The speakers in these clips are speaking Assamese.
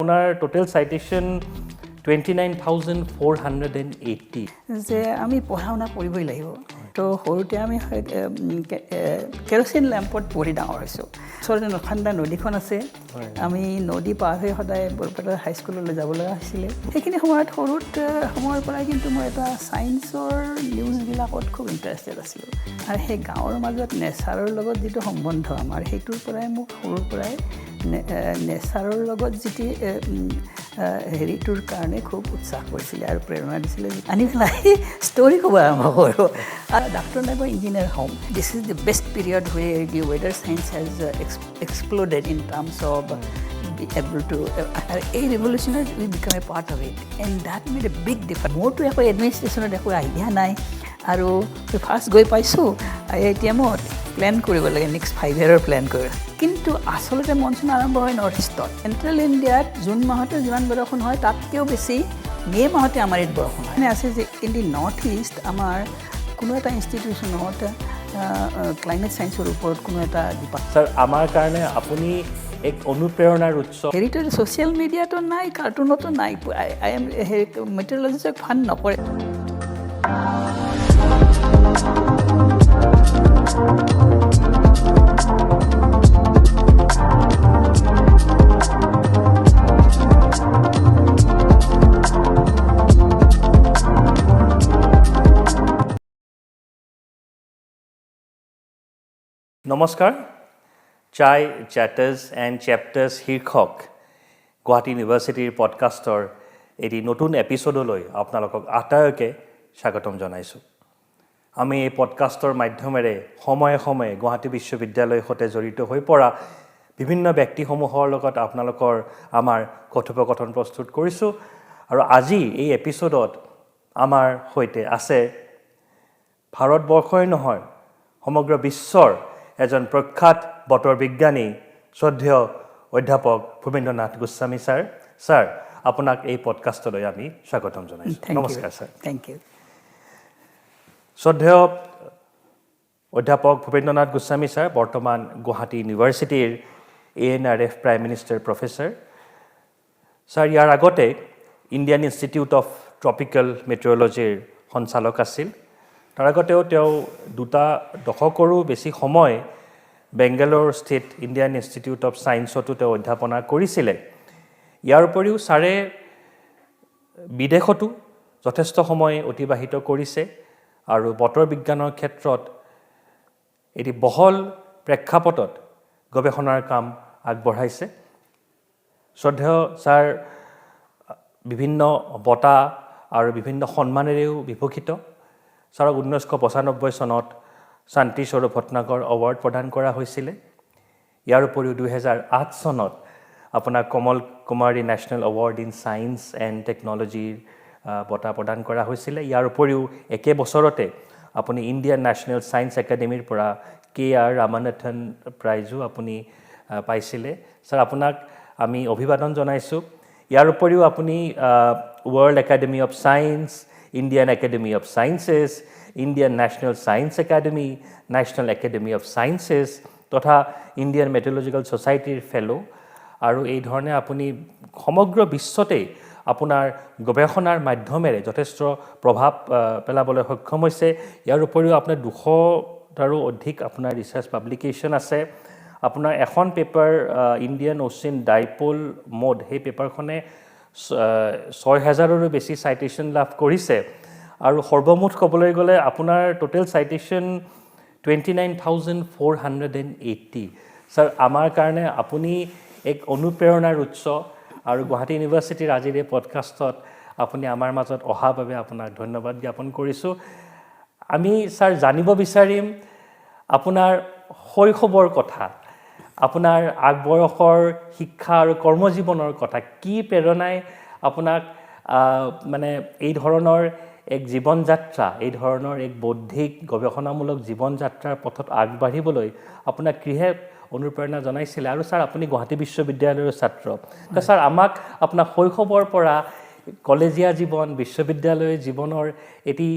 আপোনাৰ টোটাল সাইটেশন 29,480 যে আমি পঢ়া-শুনা কৰিবই লাগিব তো সৰুতে আমি কেৰোচিন লেম্পত পঢ়ি ডাঙৰ হৈছোঁ ওচৰতে নখান্দা নদীখন আছে আমি নদী পাৰ হৈ সদায় বৰপেটা হাইস্কুললৈ যাব লগা হৈছিলে সেইখিনি সময়ত সৰুত সময়ৰ পৰাই কিন্তু মই এটা ছায়েন্সৰ নিউজবিলাকত খুব ইণ্টাৰেষ্টেড আছিলোঁ আৰু সেই গাঁৱৰ মাজত নেচাৰৰ লগত যিটো সম্বন্ধ আমাৰ সেইটোৰ পৰাই মোক সৰুৰ পৰাই নেচাৰৰ লগত যিটো হেৰিটোৰ কাৰণে খুব উৎসাহ কৰিছিলে আৰু প্ৰেৰণা দিছিলে আনি পেলাই ষ্টৰি ক'ব আৰম্ভ কৰোঁ আৰু ডাক্তৰ নাইবা ইঞ্জিনিয়াৰ হ'ম this is the best period where the wider science has exploded in terms of be able to a revolutionary we become a part of it and that made a big difference more to ekho administration ekho idea nai aru first goi paisu IITM plan koribo lage next 5 year plan kor kintu asolote monsoon arambo hoy north east central india june mahote jiman borokhon hoy tatkeo beshi may mahote amar it borokhon hoy ase je in the north east amar কোনো এটা ইনষ্টিটিউচনত ক্লাইমেট সায়েন্সৰ ওপৰত কোনো এটা স্যাৰ আমাৰ কাৰণে আপুনি এক অনুপ্ৰেৰণাৰ উৎস হেৰিটো সোশ্যাল মিডিয়াটো নাই কাৰ্টুনতো নাই আই এম মেটেৰিয়লজিক ফান নকৰে নমস্কাৰ চাই চ্যাটাৰ্ছ এণ্ড চেপ্টাৰ্ছ শীৰ্ষক গুৱাহাটী ইউনিভাৰ্চিটিৰ পডকাষ্টৰ এটি নতুন এপিছডলৈ আপোনালোকক আটাইকে স্বাগতম জনাইছোঁ আমি এই পডকাষ্টৰ মাধ্যমেৰে সময়ে সময়ে গুৱাহাটী বিশ্ববিদ্যালয়ৰ সৈতে জড়িত হৈ পৰা বিভিন্ন ব্যক্তিসমূহৰ লগত আপোনালোকৰ আমাৰ কথোপকথন প্ৰস্তুত কৰিছোঁ আৰু আজি এই এপিছডত আমাৰ সৈতে আছে ভাৰতবৰ্ষই নহয় সমগ্ৰ বিশ্বৰ এজন প্ৰখ্যাত বতৰ বিজ্ঞানী শ্ৰদ্ধেয় অধ্যাপক ভূপেন্দ্ৰ নাথ গোস্বামী ছাৰ ছাৰ আপোনাক এই পডকাষ্টলৈ আমি স্বাগতম জনাইছোঁ নমস্কাৰ ছাৰ থ্যাংক ইউ শ্ৰদ্ধেয় অধ্যাপক ভূপেন্দ্ৰ নাথ গোস্বামী ছাৰ বৰ্তমান গুৱাহাটী ইউনিভাৰ্চিটিৰ ANRF prime minister professor sir ইয়াৰ আগতে ইণ্ডিয়ান ইনষ্টিটিউট অফ ট্ৰপিকেল মেটেৰিয়লজিৰ সঞ্চালক আছিল তাৰ আগতেও তেওঁ দুটা দশকৰো বেছি সময় Bangalore state Indian institute of ছায়েন্সতো তেওঁ অধ্যাপনা কৰিছিলে ইয়াৰ উপৰিও ছাৰে বিদেশতো যথেষ্ট সময় অতিবাহিত কৰিছে আৰু বতৰ বিজ্ঞানৰ ক্ষেত্ৰত এটি বহল প্ৰেক্ষাপটত গৱেষণাৰ কাম আগবঢ়াইছে শ্ৰদ্ধেয় ছাৰ বিভিন্ন বঁটা আৰু বিভিন্ন সন্মানেৰেও বিভূষিত ছাৰক 1995 চনত শান্তি স্বৰূপ ভট্টনাগৰ এৱাৰ্ড প্ৰদান কৰা হৈছিলে ইয়াৰ উপৰিও 2008 চনত আপোনাক Kamal Kumari national award in science and টেকন'লজিৰ বঁটা প্ৰদান কৰা হৈছিলে ইয়াৰ উপৰিও একে বছৰতে আপুনি ইণ্ডিয়ান নেশ্যনেল ছায়েন্স একাডেমীৰ পৰা KR ৰামানাথন প্ৰাইজো আপুনি পাইছিলে ছাৰ আপোনাক আমি অভিবাদন জনাইছোঁ ইয়াৰ উপৰিও আপুনি world academy of science Indian academy of sciences Indian national science academy national academy of sciences তথা ইণ্ডিয়ান মেটেৰিয়লজিকেল ছ'চাইটিৰ ফেল' আৰু এই ধৰণে আপুনি সমগ্ৰ বিশ্বতেই আপোনাৰ গৱেষণাৰ মাধ্যমেৰে যথেষ্ট প্ৰভাৱ পেলাবলৈ সক্ষম হৈছে ইয়াৰ উপৰিও আপোনাৰ 200টাৰো অধিক আপোনাৰ ৰিচাৰ্চ পাব্লিকেশ্যন আছে আপোনাৰ এখন paper Indian ocean dipole mode সেই পেপাৰখনে 6,000ৰো বেছি চাইটেশ্যন লাভ কৰিছে আৰু সৰ্বমুঠ ক'বলৈ গ'লে আপোনাৰ টোটেল চাইটেশ্যন 29,480 ছাৰ আমাৰ কাৰণে আপুনি এক অনুপ্ৰেৰণাৰ উৎস আৰু গুৱাহাটী ইউনিভাৰ্চিটিৰ আজিৰ এই পডকাষ্টত আপুনি আমাৰ মাজত অহাৰ বাবে আপোনাক ধন্যবাদ জ্ঞাপন কৰিছোঁ আমি ছাৰ জানিব বিচাৰিম আপোনাৰ শৈশৱৰ কথা আপোনাৰ আগবয়সৰ শিক্ষা আৰু কৰ্মজীৱনৰ কথা কি প্ৰেৰণাই আপোনাক মানে এই ধৰণৰ এক জীৱন যাত্ৰা এই ধৰণৰ এক বৌদ্ধিক গৱেষণামূলক জীৱন যাত্ৰাৰ পথত আগবাঢ়িবলৈ আপোনাক কিহে অনুপ্ৰেৰণা জনাইছিলে আৰু ছাৰ আপুনি গুৱাহাটী বিশ্ববিদ্যালয়ৰ ছাত্ৰ তো ছাৰ আমাক আপোনাৰ শৈশৱৰ পৰা কলেজীয়া জীৱন বিশ্ববিদ্যালয় জীৱনৰ এটি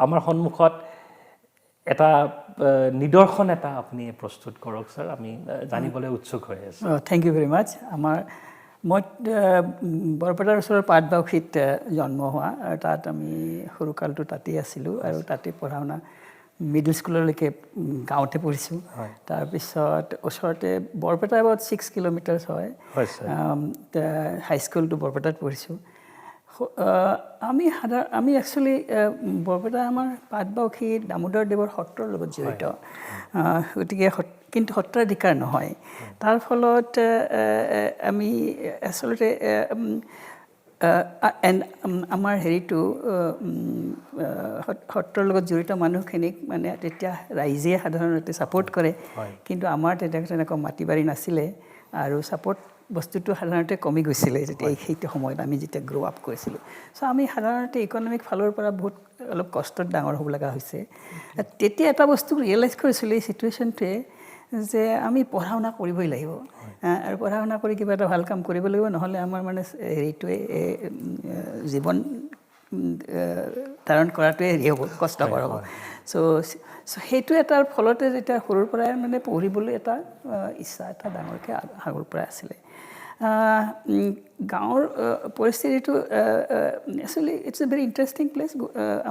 আমাৰ সন্মুখত এটা নিদৰ্শন এটা আপুনি প্ৰস্তুত কৰক ছাৰ আমি জানিবলৈ উৎসুক হৈ আছোঁ থ্যাংক ইউ ভেৰি মাছ আমাৰ মই বৰপেটাৰ ওচৰৰ পাটবাউসীত জন্ম হোৱা আৰু তাত আমি সৰুকালটো তাতেই আছিলোঁ আৰু তাতে পঢ়া শুনা মিডল স্কুললৈকে গাঁৱতে পঢ়িছোঁ তাৰপিছত ওচৰতে বৰপেটা এবাউট 6 কিলোমিটাৰ্ছ হয় হাইস্কুলটো বৰপেটাত পঢ়িছোঁ আমি একচুৱেলি বৰপেটা আমাৰ পাটবাউসী দামোদৰ দেৱৰ সত্ৰৰ লগত জড়িত গতিকে কিন্তু সত্ৰাধিকাৰ নহয় তাৰ ফলত আমি আচলতে আমাৰ হেৰিটো সত্ৰৰ লগত জড়িত মানুহখিনিক মানে তেতিয়া ৰাইজে সাধাৰণতে ছাপোৰ্ট কৰে কিন্তু আমাৰ তেতিয়া তেনেকুৱা মাটি বাৰী নাছিলে আৰু ছাপোৰ্ট বস্তুটো সাধাৰণতে কমি গৈছিলে যেতিয়া সেইটো সময়ত আমি যেতিয়া গ্ৰ' আপ কৰিছিলোঁ চ' আমি সাধাৰণতে ইকনমিক ফালৰ পৰা বহুত অলপ কষ্টত ডাঙৰ হ'ব লগা হৈছে তেতিয়া এটা বস্তু ৰিয়েলাইজ কৰিছিলোঁ এই চিটুৱেশ্যনটোৱে যে আমি পঢ়া শুনা কৰিবই লাগিব আৰু পঢ়া শুনা কৰি কিবা এটা ভাল কাম কৰিব লাগিব নহ'লে আমাৰ মানে হেৰিটোৱে জীৱন ধাৰণ কৰাটোৱে হেৰি হ'ব কষ্টকৰ হ'ব চ' সেইটো এটাৰ ফলতে যেতিয়া সৰুৰ পৰাই মানে পঢ়িবলৈ এটা ইচ্ছা এটা ডাঙৰকৈ আগৰ পৰাই আছিলে গাঁৱৰ পৰিস্থিতিটো actually it's a very interesting place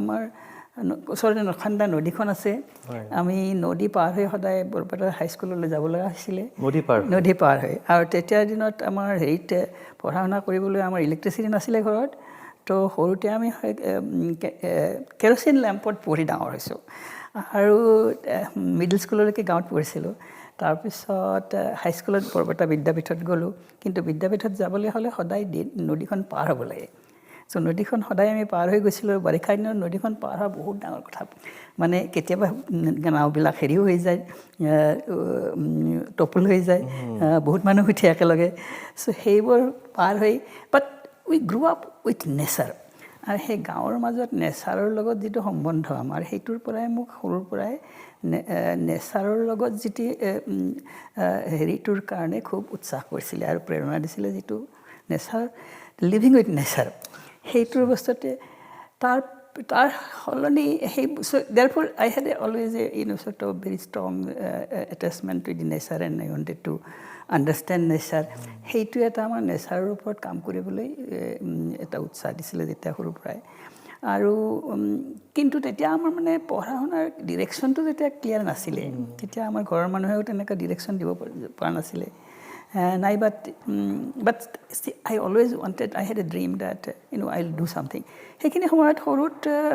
আমাৰ ওচৰতে নখান্দা নদীখন আছে আমি নদী পাৰ হৈ সদায় বৰপেটা হাইস্কুললৈ যাব লগা হৈছিলে নদী পাৰ হৈ আৰু তেতিয়াৰ দিনত আমাৰ হেৰিত পঢ়া শুনা কৰিবলৈ আমাৰ ইলেক্ট্ৰিচিটি নাছিলে ঘৰত তো সৰুতে আমি কেৰচিন লেম্পত পঢ়ি ডাঙৰ হৈছোঁ আৰু মিডল স্কুললৈকে গাঁৱত পঢ়িছিলোঁ তাৰপিছত হাইস্কুলত বৰপেটা বিদ্যাপীঠত গ'লোঁ কিন্তু বিদ্যাপীঠত যাবলৈ হ'লে সদায় নদীখন পাৰ হ'ব লাগে চ' নদীখন সদায় আমি পাৰ হৈ গৈছিলোঁ বাৰিষা দিনত নদীখন পাৰ হোৱা বহুত ডাঙৰ কথা মানে কেতিয়াবা নাওবিলাক হেৰিও হৈ যায় টপল হৈ যায় বহুত মানুহ উঠে একেলগে চ' সেইবোৰ পাৰ হৈ বাট উই গ্ৰ' আপ উইথ নেচাৰ আৰু সেই গাঁৱৰ মাজত নেচাৰৰ লগত যিটো সম্বন্ধ আমাৰ সেইটোৰ পৰাই মোক সৰুৰ পৰাই নেচাৰৰ লগত যিটো হেৰিটোৰ কাৰণে খুব উৎসাহ কৰিছিলে আৰু প্ৰেৰণা দিছিলে যিটো নেচাৰ লিভিং উইথ নেচাৰ সেইটোৰ বস্তুতে তাৰ সলনি সেই therefore I had always sort of very strong attachment to the nature and I wanted to understand nature সেইটো এটা আমাৰ নেচাৰৰ ওপৰত কাম কৰিবলৈ এটা উৎসাহ দিছিলে যেতিয়া সৰুৰ পৰাই আৰু কিন্তু তেতিয়া আমাৰ মানে পঢ়া শুনাৰ ডিৰেকশ্যনটো যেতিয়া ক্লিয়াৰ নাছিলে তেতিয়া আমাৰ ঘৰৰ মানুহেও তেনেকুৱা ডিৰেকশ্যন দিব পৰা নাছিলে নাই but I always wanted I had a dream that I will do something সেইখিনি সময়ত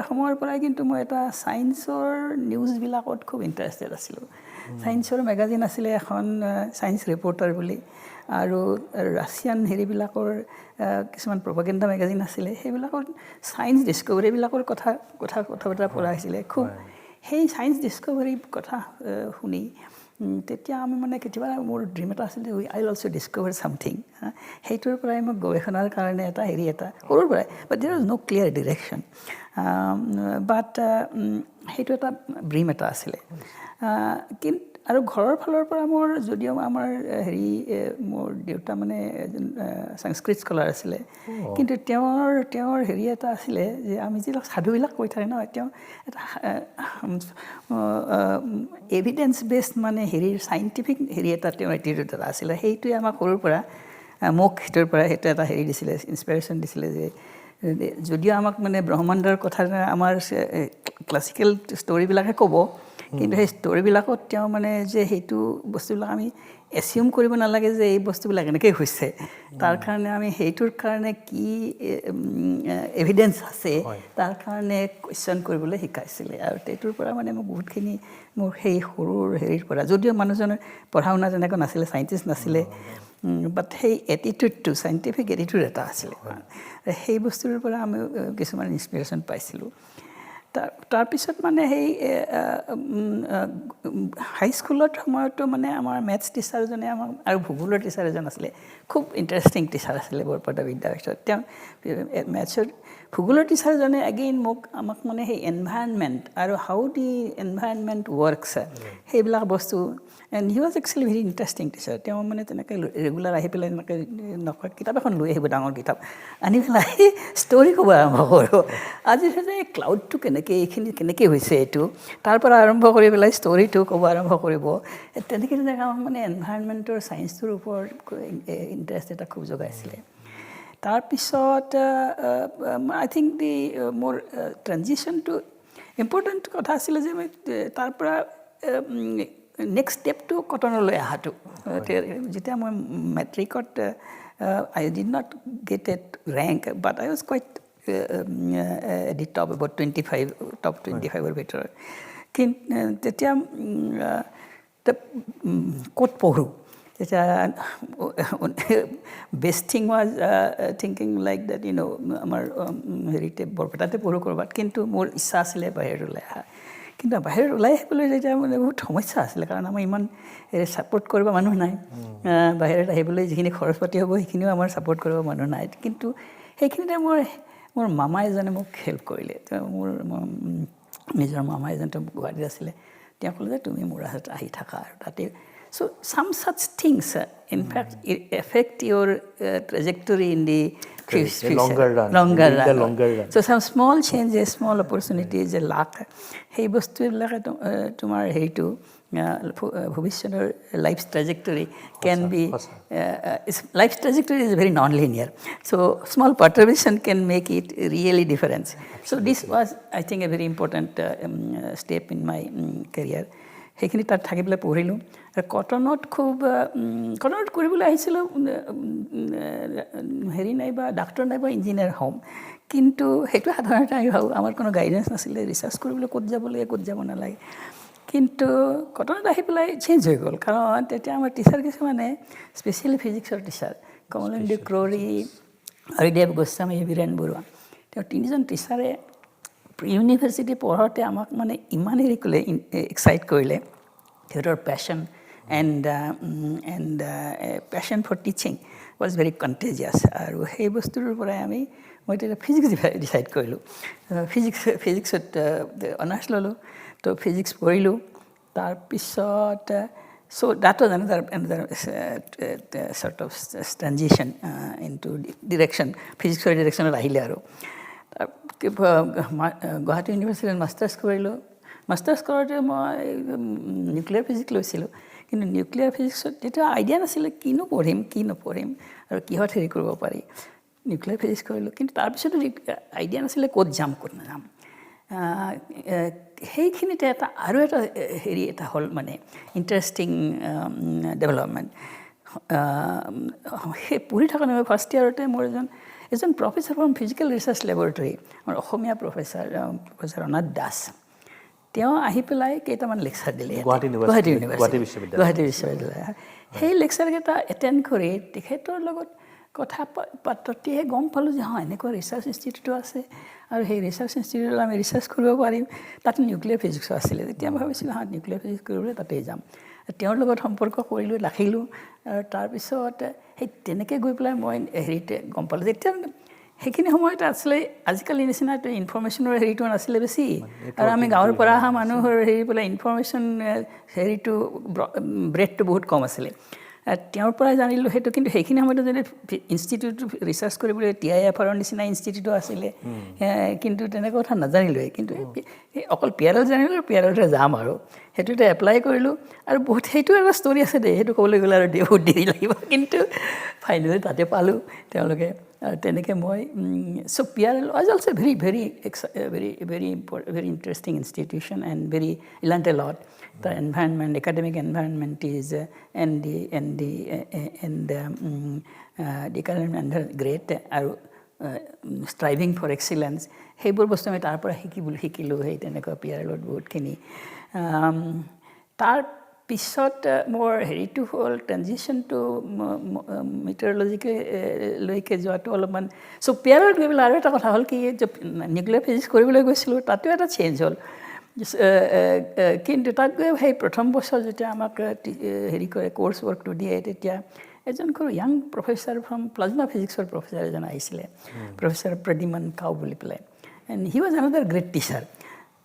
সময়ৰ পৰাই কিন্তু মই এটা ছায়েন্সৰ নিউজবিলাকত খুব ইণ্টাৰেষ্টেড আছিলোঁ ছায়েন্সৰ মেগাজিন আছিলে এখন ছায়েন্স ৰিপৰ্টাৰ বুলি আৰু ৰাছিয়ান হেৰিবিলাকৰ কিছুমান প্ৰপাগেণ্ডা মেগাজিন আছিলে সেইবিলাকত ছায়েন্স ডিছকভাৰীবিলাকৰ কথা বতৰা পঢ়া হৈছিলে খুব সেই ছায়েন্স ডিছকভাৰী কথা শুনি তেতিয়া আমি মানে কেতিয়াবা মোৰ ড্ৰিম এটা আছিলে আই উইল অলছ' ডিছকভাৰ ছামথিং সেইটোৰ পৰাই মোক গৱেষণাৰ কাৰণে এটা হেৰি এটা সৰুৰ পৰাই but there is no' clear direction but সেইটো এটা ড্ৰিম এটা আছিলে কিন্তু আৰু ঘৰৰ ফালৰ পৰা মোৰ যদিও আমাৰ হেৰি মোৰ দেউতা মানে এজন সংস্কৃত স্কলাৰ আছিলে কিন্তু তেওঁৰ হেৰি এটা আছিলে যে আমি যিবিলাক সাধুবিলাক কৈ থাকে ন তেওঁ এটা এভিডেন্স বেছড মানে হেৰিৰ চাইণ্টিফিক হেৰি এটা তেওঁৰ এটিটিউড এটা আছিলে সেইটোৱে আমাক সৰুৰ পৰা মোক সেইটোৰ পৰা সেইটো এটা হেৰি দিছিলে ইনস্পিৰেশ্যন দিছিলে যে যদিও আমাক মানে ব্ৰহ্মাণ্ডৰ কথা আমাৰ ক্লাছিকেল ষ্টৰিবিলাকে ক'ব কিন্তু সেই ষ্টৰিবিলাকত তেওঁ মানে যে সেইটো বস্তুবিলাক আমি এচিউম কৰিব নালাগে যে এই বস্তুবিলাক এনেকৈ হৈছে তাৰ কাৰণে আমি সেইটোৰ কাৰণে কি এভিডেন্স আছে তাৰ কাৰণে কুৱেশ্যন কৰিবলৈ শিকাইছিলে আৰু সেইটোৰ পৰা মানে মোক বহুতখিনি মোৰ সেই সৰুৰ হেৰিৰ পৰা যদিও মানুহজনৰ পঢ়া শুনা তেনেকুৱা নাছিলে চাইণ্টিষ্ট নাছিলে বাট সেই এটিটিউডটো চাইণ্টিফিক এটিটিউড এটা আছিলে সেই বস্তুৰ পৰা আমি কিছুমান ইনস্পিৰেশ্যন পাইছিলোঁ তাৰপিছত মানে সেই হাইস্কুলত সময়তো মানে আমাৰ মেথছ টিচাৰজনে আমাক আৰু ভূগোলৰ টিচাৰ এজন আছিলে খুব ইণ্টাৰেষ্টিং টিচাৰ আছিলে বৰপেটা বিদ্যাপীঠত তেওঁ মেথছৰ ভূগোলৰ টিচাৰজনে এগেইন আমাক মানে সেই এনভাইৰণমেণ্ট আৰু হাউ দি এনভাইৰণমেণ্ট ৱৰ্কছ সেইবিলাক বস্তু and he was actually very interesting teacher তেওঁ মানে তেনেকৈ ৰেগুলাৰ আহি পেলাই এনেকৈ নকয় কিতাপ এখন লৈ আহিব ডাঙৰ কিতাপ আনি পেলাই ষ্টৰি ক'ব আৰম্ভ কৰোঁ আজি এই ক্লাউডটো কেনেকৈ এইখিনি কেনেকৈ হৈছে এইটো তাৰ পৰা আৰম্ভ কৰি পেলাই ষ্টৰিটো ক'ব আৰম্ভ কৰিব তেনেকৈ আমাক মানে এনভাইৰনমেণ্টৰ ছায়েন্সটোৰ ওপৰত ইণ্টাৰেষ্ট এটা খুব জগাইছিলে তাৰপিছত আই থিংক দি মোৰ ট্ৰেনজিশ্যনটো ইম্পৰ্টেণ্ট কথা আছিলে যে মই তাৰ পৰা নেক্সট ষ্টেপটো কটনলৈ অহাটো যেতিয়া মই মেট্ৰিকত I did not get a rank, but I was quite at the top, about 25, top 25 or better. তেতিয়া ক'ত পঢ়োঁ তেতিয়া best thing was thinking like that আমাৰ হেৰিতে বৰপেটাতে পঢ়োঁ ক'ৰবাত কিন্তু মোৰ ইচ্ছা আছিলে বাহিৰত ওলাই অহা কিন্তু বাহিৰত ওলাই আহিবলৈ যেতিয়া মানে বহুত সমস্যা আছিলে কাৰণ আমাৰ ইমান ছাপৰ্ট কৰিব মানুহ নাই বাহিৰত আহিবলৈ যিখিনি খৰচ পাতি হ'ব সেইখিনিও আমাৰ ছাপৰ্ট কৰিব মানুহ নাই কিন্তু সেইখিনিতে মোৰ মামা এজনে মোক হেল্প কৰিলে মোৰ নিজৰ মামা এজন গুৱাহাটীত আছিলে তেওঁ ক'লে যে তুমি মোৰ হাতত আহি থাকা আৰু তাতে so some such things in fact affect your trajectory in the future longer run so some small changes small opportunities luck hey বস্তুবিলাকে তোমাৰ হেৰিটো ভৱিষ্যতৰ life trajectory can be life trajectory is very non-linear so small perturbation can make it really difference so this was I think a very important step in my career সেইখিনি তাত থাকি পেলাই পঢ়িলোঁ আৰু কটনত কৰিবলৈ আহিছিলোঁ হেৰি নাইবা ডাক্তৰ নাইবা ইঞ্জিনিয়াৰ হ'ম কিন্তু সেইটো সাধাৰণতে আমি ভাবোঁ আমাৰ কোনো গাইডেঞ্চ নাছিলে ৰিচাৰ্চ কৰিবলৈ ক'ত যাব লাগে ক'ত যাব নালাগে কিন্তু কটনত আহি পেলাই চেঞ্জ হৈ গ'ল কাৰণ তেতিয়া আমাৰ টিচাৰ কিছুমানে স্পেচিয়েলি ফিজিক্সৰ টিচাৰ কমলেন্দু ক্ৰৰী হৰিদেৱ গোস্বামী বীৰেণ বৰুৱা তেওঁ তিনিজন টিচাৰে ইউনিভাৰ্চিটি পঢ়াওঁতে আমাক মানে ইমান হেৰি কৰিলে এক্সাইট কৰিলে সিহঁতৰ passion and passion for teaching was very contagious আৰু সেই বস্তুটোৰ পৰাই মই তেতিয়া ফিজিক্স ডিচাইড কৰিলোঁ ফিজিক্সত অনাৰ্ছ ল'লোঁ তো ফিজিক্স পঢ়িলোঁ তাৰপিছত so that was another sort of transition into direction physics direction আহিলে আৰু গুৱাহাটী ইউনিভাৰ্চিটিত মাষ্টাৰ্ছ কৰিলোঁ মাষ্টাৰ্ছ কৰোঁতে মই নিউক্লিয়াৰ ফিজিক্স লৈছিলোঁ কিন্তু নিউক্লিয়াৰ ফিজিক্সত তেতিয়া আইডিয়া নাছিলে কিনো পঢ়িম কি নপঢ়িম আৰু কিহত হেৰি কৰিব পাৰি নিউক্লিয়াৰ ফিজিক্স কৰিলোঁ কিন্তু তাৰপিছতো আইডিয়া নাছিলে ক'ত যাম ক'ত নাযাম সেইখিনিতে আৰু এটা হেৰি এটা হ'ল মানে ইণ্টাৰেষ্টিং ডেভেলপমেণ্ট সেই পঢ়ি থকা মই ফাৰ্ষ্ট ইয়াৰতে মোৰ এজন professor from physical research laboratory আমাৰ অসমীয়া প্ৰফেচাৰ নাথ দাস তেওঁ আহি পেলাই কেইটামান লেকচাৰ দিলে গুৱাহাটী বিশ্ববিদ্যালয় সেই লেকচাৰকেইটা এটেণ্ড কৰি তেখেতৰ লগত কথা পাততেহে গম পালোঁ যে এনেকুৱা ৰিচাৰ্চ ইনষ্টিটিউটো আছে আৰু সেই ৰিচাৰ্চ ইনষ্টিটিউটত আমি ৰিচাৰ্চ কৰিব পাৰিম তাত নিউক্লিয়াৰ ফিজিক্সো আছিলে তেতিয়া মই ভাবিছিলোঁ নিউক্লিয়াৰ ফিজিক্স কৰিবলৈ তাতেই যাম তেওঁৰ লগত সম্পৰ্ক কৰিলোঁ ৰাখিলোঁ আৰু তাৰপিছত সেই তেনেকৈ গৈ পেলাই মই হেৰিতে গম পালোঁ যেতিয়া সেইখিনি সময়ত আছিলে আজিকালি নিচিনা ইনফৰ্মেশ্যনৰ হেৰিটো নাছিলে বেছি আৰু আমি গাঁৱৰ পৰা অহা মানুহৰ হেৰি পেলাই ইনফৰ্মেশ্যন হেৰিটো ব্ৰেডটো বহুত কম আছিলে তেওঁৰ পৰাই জানিলোঁ সেইটো কিন্তু সেইখিনি সময়তো যদি ইনষ্টিটিউট ৰিচাৰ্চ কৰিবলৈ TIFR নিচিনা ইনষ্টিটিউটো আছিলে কিন্তু তেনেকুৱা কথা নাজানিলোৱে কিন্তু অকল PRL জানিলোঁ PRLতে যাম আৰু সেইটোতে এপ্লাই কৰিলোঁ আৰু বহুত সেইটো এটা ষ্টৰি আছে দেই সেইটো ক'বলৈ গ'লে আৰু বহুত দেৰি লাগিব কিন্তু ফাইনেলি তাতে পালোঁ তেওঁলোকে আৰু তেনেকৈ মই চ' PRL was also very very very interesting institution and very learned a lot the environment academic environment is and the current great আৰু striving for excellence সেইবোৰ বস্তু আমি তাৰ পৰা শিকিলোঁ সেই তেনেকুৱা PRLত বহুতখিনি তাৰ পিছত মোৰ হেৰিটো হ'ল ট্ৰেনজিশ্যনটো মেটেৰিয়লজিলৈকে যোৱাটো অলপমান চ' PRLত গৈ পেলাই আৰু এটা কথা হ'ল কি যে নিউক্লিয়াৰ ফিজিক্স কৰিবলৈ গৈছিলোঁ তাতেও এটা চেঞ্জ হ'ল কিন্তু তাত গৈ সেই প্ৰথম বছৰ যেতিয়া আমাক হেৰি কৰে কোৰ্ছ ৱৰ্কটো দিয়ে তেতিয়া এজন য়াং প্ৰফেচাৰ ফ্ৰম প্লাজমা ফিজিক্সৰ প্ৰফেচাৰ এজন আহিছিলে প্ৰফেচাৰ প্ৰদ্যুমন কাউ বুলি পেলাই and he was another great teacher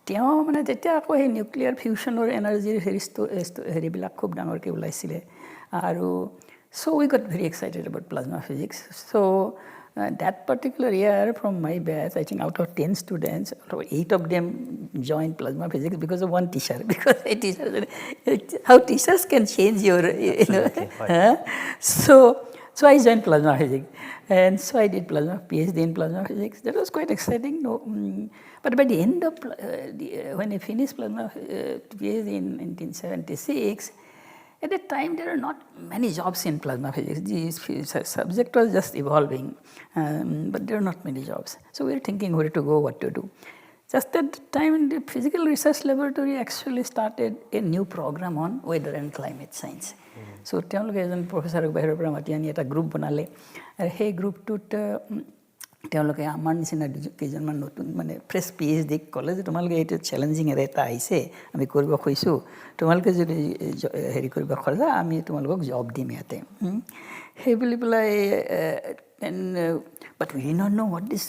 তেওঁ মানে তেতিয়া আকৌ সেই নিউক্লিয়াৰ ফিউশ্যনৰ এনাৰ্জিৰ হেৰিবিলাক খুব ডাঙৰকৈ ওলাইছিলে আৰু So we got very excited about plasma physics. So that particular year from my batch, I think out of 10 students, 8 of them joined plasma physics because of one teacher. Because a teacher, how teachers can change your, So I joined plasma physics. And so I did PhD in plasma physics. That was quite exciting. But by the end of, when I finished PhD in 1976, at that time, there are not many jobs in plasma physics. The subject was just evolving, but there are not many jobs. So we were thinking where to go, what to do. Just at the time, the Physical Research Laboratory actually started a new program on weather and climate science. So তেওঁলোকে এজন প্ৰফেচাৰক বাহিৰৰ পৰা মাতি আনি এটা গ্ৰুপ বনালে আৰু সেই গ্ৰুপটোত তেওঁলোকে আমাৰ নিচিনা কেইজনমান নতুন মানে ফ্ৰেছ PhD ক'লে যে তোমালোকে এইটো চেলেঞ্জিং এটা আহিছে আমি কৰিব খুজিছোঁ তোমালোকে যদি হেৰি কৰিব খোজা আমি তোমালোকক জব দিম ইয়াতে সেই বুলি পেলাই but we did not know what this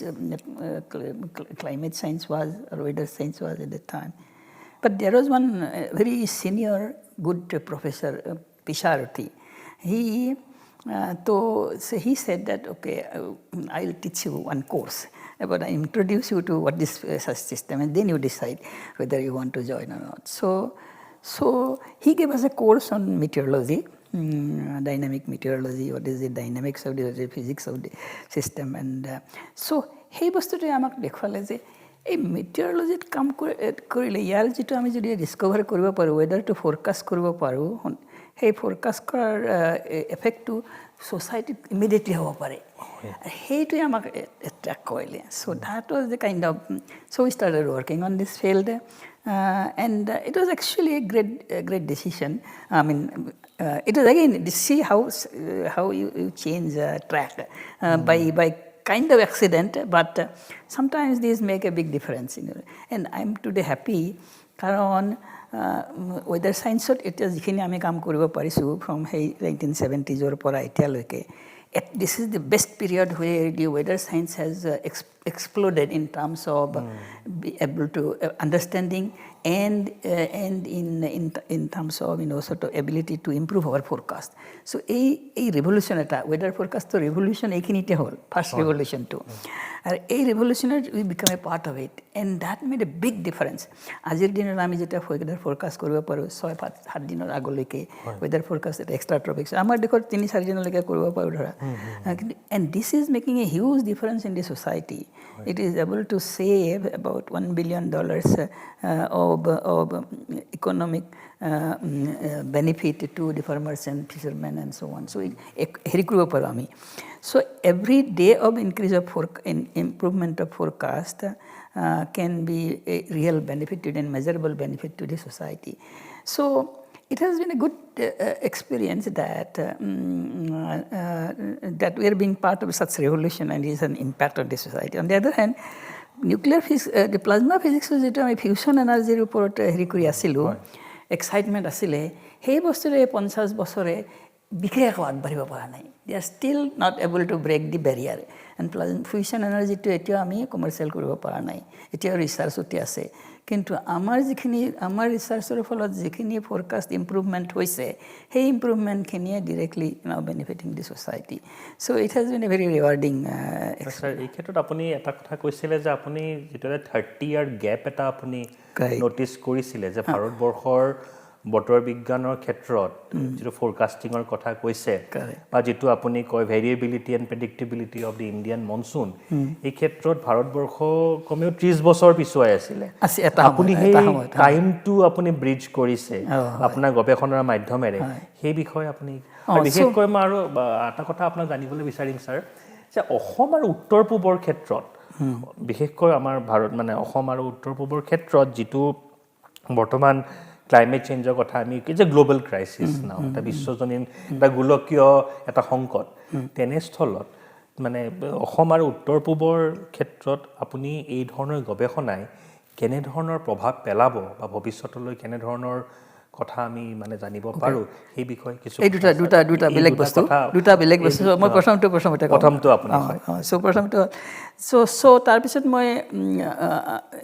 climate science was or weather science was at that time. But there was one very senior good professor, Pisharati. So he said that, okay, I'll teach you one course, but I introduce you to what this such system, and then you decide whether you want to join or not. So he gave us a course on meteorology, dynamic meteorology, what is the dynamics of the physics of the system. And so সেই বস্তুটোৱে আমাক দেখুৱালে যে এই মেটিঅৰলজিত কাম কৰিলে ইয়াৰ যিটো আমি যদি ডিস্কভাৰ কৰিব পাৰোঁ ৱেডাৰটো ফৰকাষ্ট কৰিব পাৰোঁ সেই ফৰকাষ্ট কৰাৰ এফেক্টটো ছ'চাইটিত ইমিডিয়েটলি হ'ব পাৰে সেইটোৱে আমাক এট্ৰেক্ট কৰিলে so' that was the kind of so' we started working on this field and it was actually a great decision. I mean, it was again to see how you change track by kind of accident, but sometimes these make a big difference. And I'm today happy কারণ weather science এটা যিখিনি আমি কাম কৰিব পাৰিছোঁ from সেই 1970s পৰা এতিয়ালৈকে this is the best period where the weather science has exploded in terms of be able to understanding and in terms of sort of ability to improve our forecast. So a revolution eta weather forecast to revolution ekinite hol first revolution to and a revolution we become a part of it and that made a big difference. Ajir dinor ami jeta weather forecast koribo paru 6-7 dinor agoleke weather forecast extra tropics amar dekhor 3-4 dinoleke koribo paru dhora and this is making a huge difference in the society. It is able to save about $1 billion of economic benefit to the farmers and fishermen and so on. So so every day of increase of improvement of forecast can be a real benefit and measurable benefit to the society. So it has been a good experience that that we are being part of such revolution and is an impact on the society. On the other hand, nuclear physics, the plasma physics যেটো আমি ফিউশন এনাৰ্জিৰ ওপৰত হেৰি কৰি আছিলোঁ এক্সাইটমেণ্ট আছিলে সেই বস্তুৰে 50 বছৰে বিশেষ একো আগবাঢ়িব পৰা নাই they are still not able to break the barrier and fusion এনাৰ্জিটো এতিয়া আমি কমাৰ্চিয়েল কৰিব পৰা নাই এতিয়া ৰিচাৰ্চতে আছে কিন্তু আমাৰ ৰিচাৰ্চৰ ফলত যিখিনি ফৰকাষ্ট ইম্প্ৰুভমেণ্ট হৈছে সেই ইম্প্ৰুভমেণ্টখিনিয়ে directly benefiting the society so' it has been a very rewarding sir এই ক্ষেত্ৰত আপুনি এটা কথা কৈছিলে যে আপুনি যিটো 30 ইয়াৰ গেপ এটা আপুনি ন'টিছ কৰিছিলে যে ভাৰতবৰ্ষৰ বতৰ বিজ্ঞানৰ ক্ষেত্ৰত যিটো ফৰকাষ্টিঙৰ কথা কৈছে বা যিটো আপুনি কয় variability and predictability of the Indian monsoon এই ক্ষেত্ৰত ভাৰতবৰ্ষ কমেও 30 বছৰ পিছুৱাই আছিলে আপুনি সেই টাইমটো আপুনি ব্ৰিজ কৰিছে আপোনাৰ গৱেষণাৰ মাধ্যমেৰে সেই বিষয়ে আপুনি বিশেষকৈ মই আৰু এটা কথা আপোনাক জানিবলৈ বিচাৰিম ছাৰ যে অসম আৰু উত্তৰ পূবৰ ক্ষেত্ৰত বিশেষকৈ আমাৰ ভাৰত মানে অসম আৰু উত্তৰ পূবৰ ক্ষেত্ৰত যিটো বৰ্তমান ক্লাইমেট চেঞ্জৰ কথা আমি কি যে গ্লোবাল ক্ৰাইচিছ না এটা বিশ্বজনীন এটা গোলকীয় এটা সংকট তেনেস্থলত মানে অসম আৰু উত্তৰ পূবৰ ক্ষেত্ৰত আপুনি এই ধৰণৰ গৱেষণাই কেনে ধৰণৰ প্ৰভাৱ পেলাব বা ভৱিষ্যতলৈ কেনে ধৰণৰ কথা আমি মানে জানিব পাৰো সেই বিষয়ে কিছু এই দুটা বেলেগ বস্তু মই প্ৰথমটো আপুনি প্ৰথমটো তাৰ পিছত মই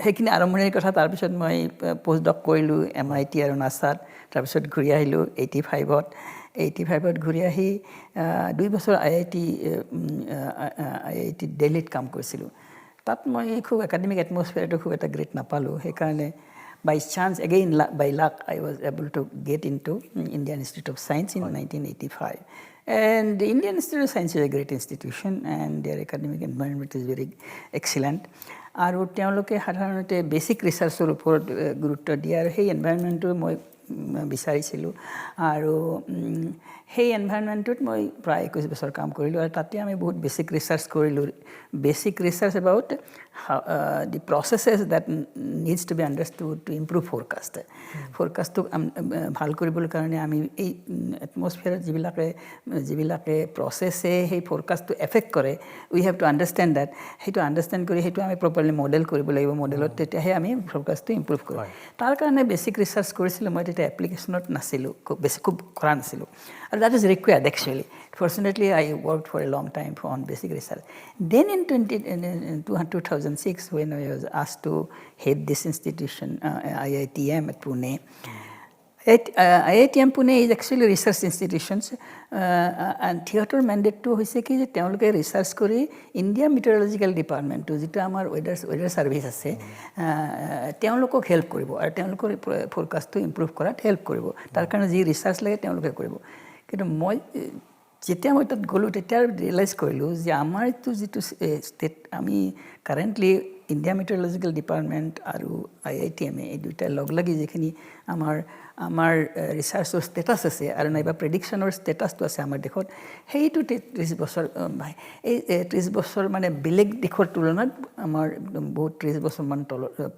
সেইখিনি আৰম্ভণিৰ কথা তাৰ পিছত মই পোষ্ট ডক কৰিলোঁ MIT আৰু নাছাত তাৰ পিছত ঘূৰি আহিলোঁ 85ত 85ত ঘূৰি আহি 2 বছৰ IIT দিল্লীত কাম কৰিছিলোঁ তাত মই খুব একাডেমিক এটমছফিয়াৰটো খুব এটা গ্ৰেট নাপালোঁ সেইকাৰণে by chance again by luck I was able to get into Indian Institute of Science in 1985 and the Indian Institute of Science is a great institution and their academic environment is very excellent আৰু তেওঁলোকে সাধাৰণতে বেসিক ৰিসাৰ্চৰ ওপৰত গুৰুত্ব দিয়ে আৰু সেই এনভাইৰনমেন্টটো মই বিচাৰিছিলোঁ আৰু সেই এনভাইৰনমেন্টত মই প্ৰায় 21 বছৰ কাম কৰিলোঁ আৰু তাতে আমি বহুত বেসিক ৰিসাৰ্চ কৰিলোঁ basic research about the processes that needs to be understood to improve forecast. Forecast to ভাল কৰিবৰ কাৰণে আমি এই এটমছফিয়াৰত যিবিলাকে প্ৰসেছে সেই forecast to affect কৰে we have to understand that সেইটো আন্ডাৰষ্টেণ্ড কৰি সেইটো আমি প্ৰপাৰলি মডেল কৰিব লাগিব মডেলত তেতিয়াহে আমি forecast to improve কৰোঁ তাৰ কাৰণে বেসিক ৰিসাৰ্চ কৰিছিলোঁ মই তেতিয়া এপ্লিকেশনত নাছিলোঁ খুব কৰা নাছিলোঁ and that is required actually fortunately I worked for a long time on basic research then in 2006 when I was asked to head this institution IITM at Pune IITM Pune is actually research institutions and theater mandate to hoise ki je teoloke research kori India Meteorological Department to jita amar weather service ase teolokok help koribo ar teolokor forecast to improve korat help koribo tar karone ji research lage teoloke koribo kintu moi যেতিয়া মই তাত গ'লোঁ তেতিয়া ৰিয়েলাইজ কৰিলোঁ যে আমাৰ এইটো যিটো ষ্টেট আমি কাৰেণ্টলি ইণ্ডিয়া মেট্ৰলজিকেল ডিপাৰ্টমেণ্ট আৰু IITM এই দুটা লগ লাগি যিখিনি আমাৰ ৰিচাৰ্চৰ ষ্টেটাছ আছে আৰু নাইবা প্ৰেডিকশ্যনৰ ষ্টেটাছটো আছে আমাৰ দেশত সেইটো 30 বছৰ এই 30 বছৰ মানে বেলেগ দেশৰ তুলনাত আমাৰ বহুত 30 বছৰমান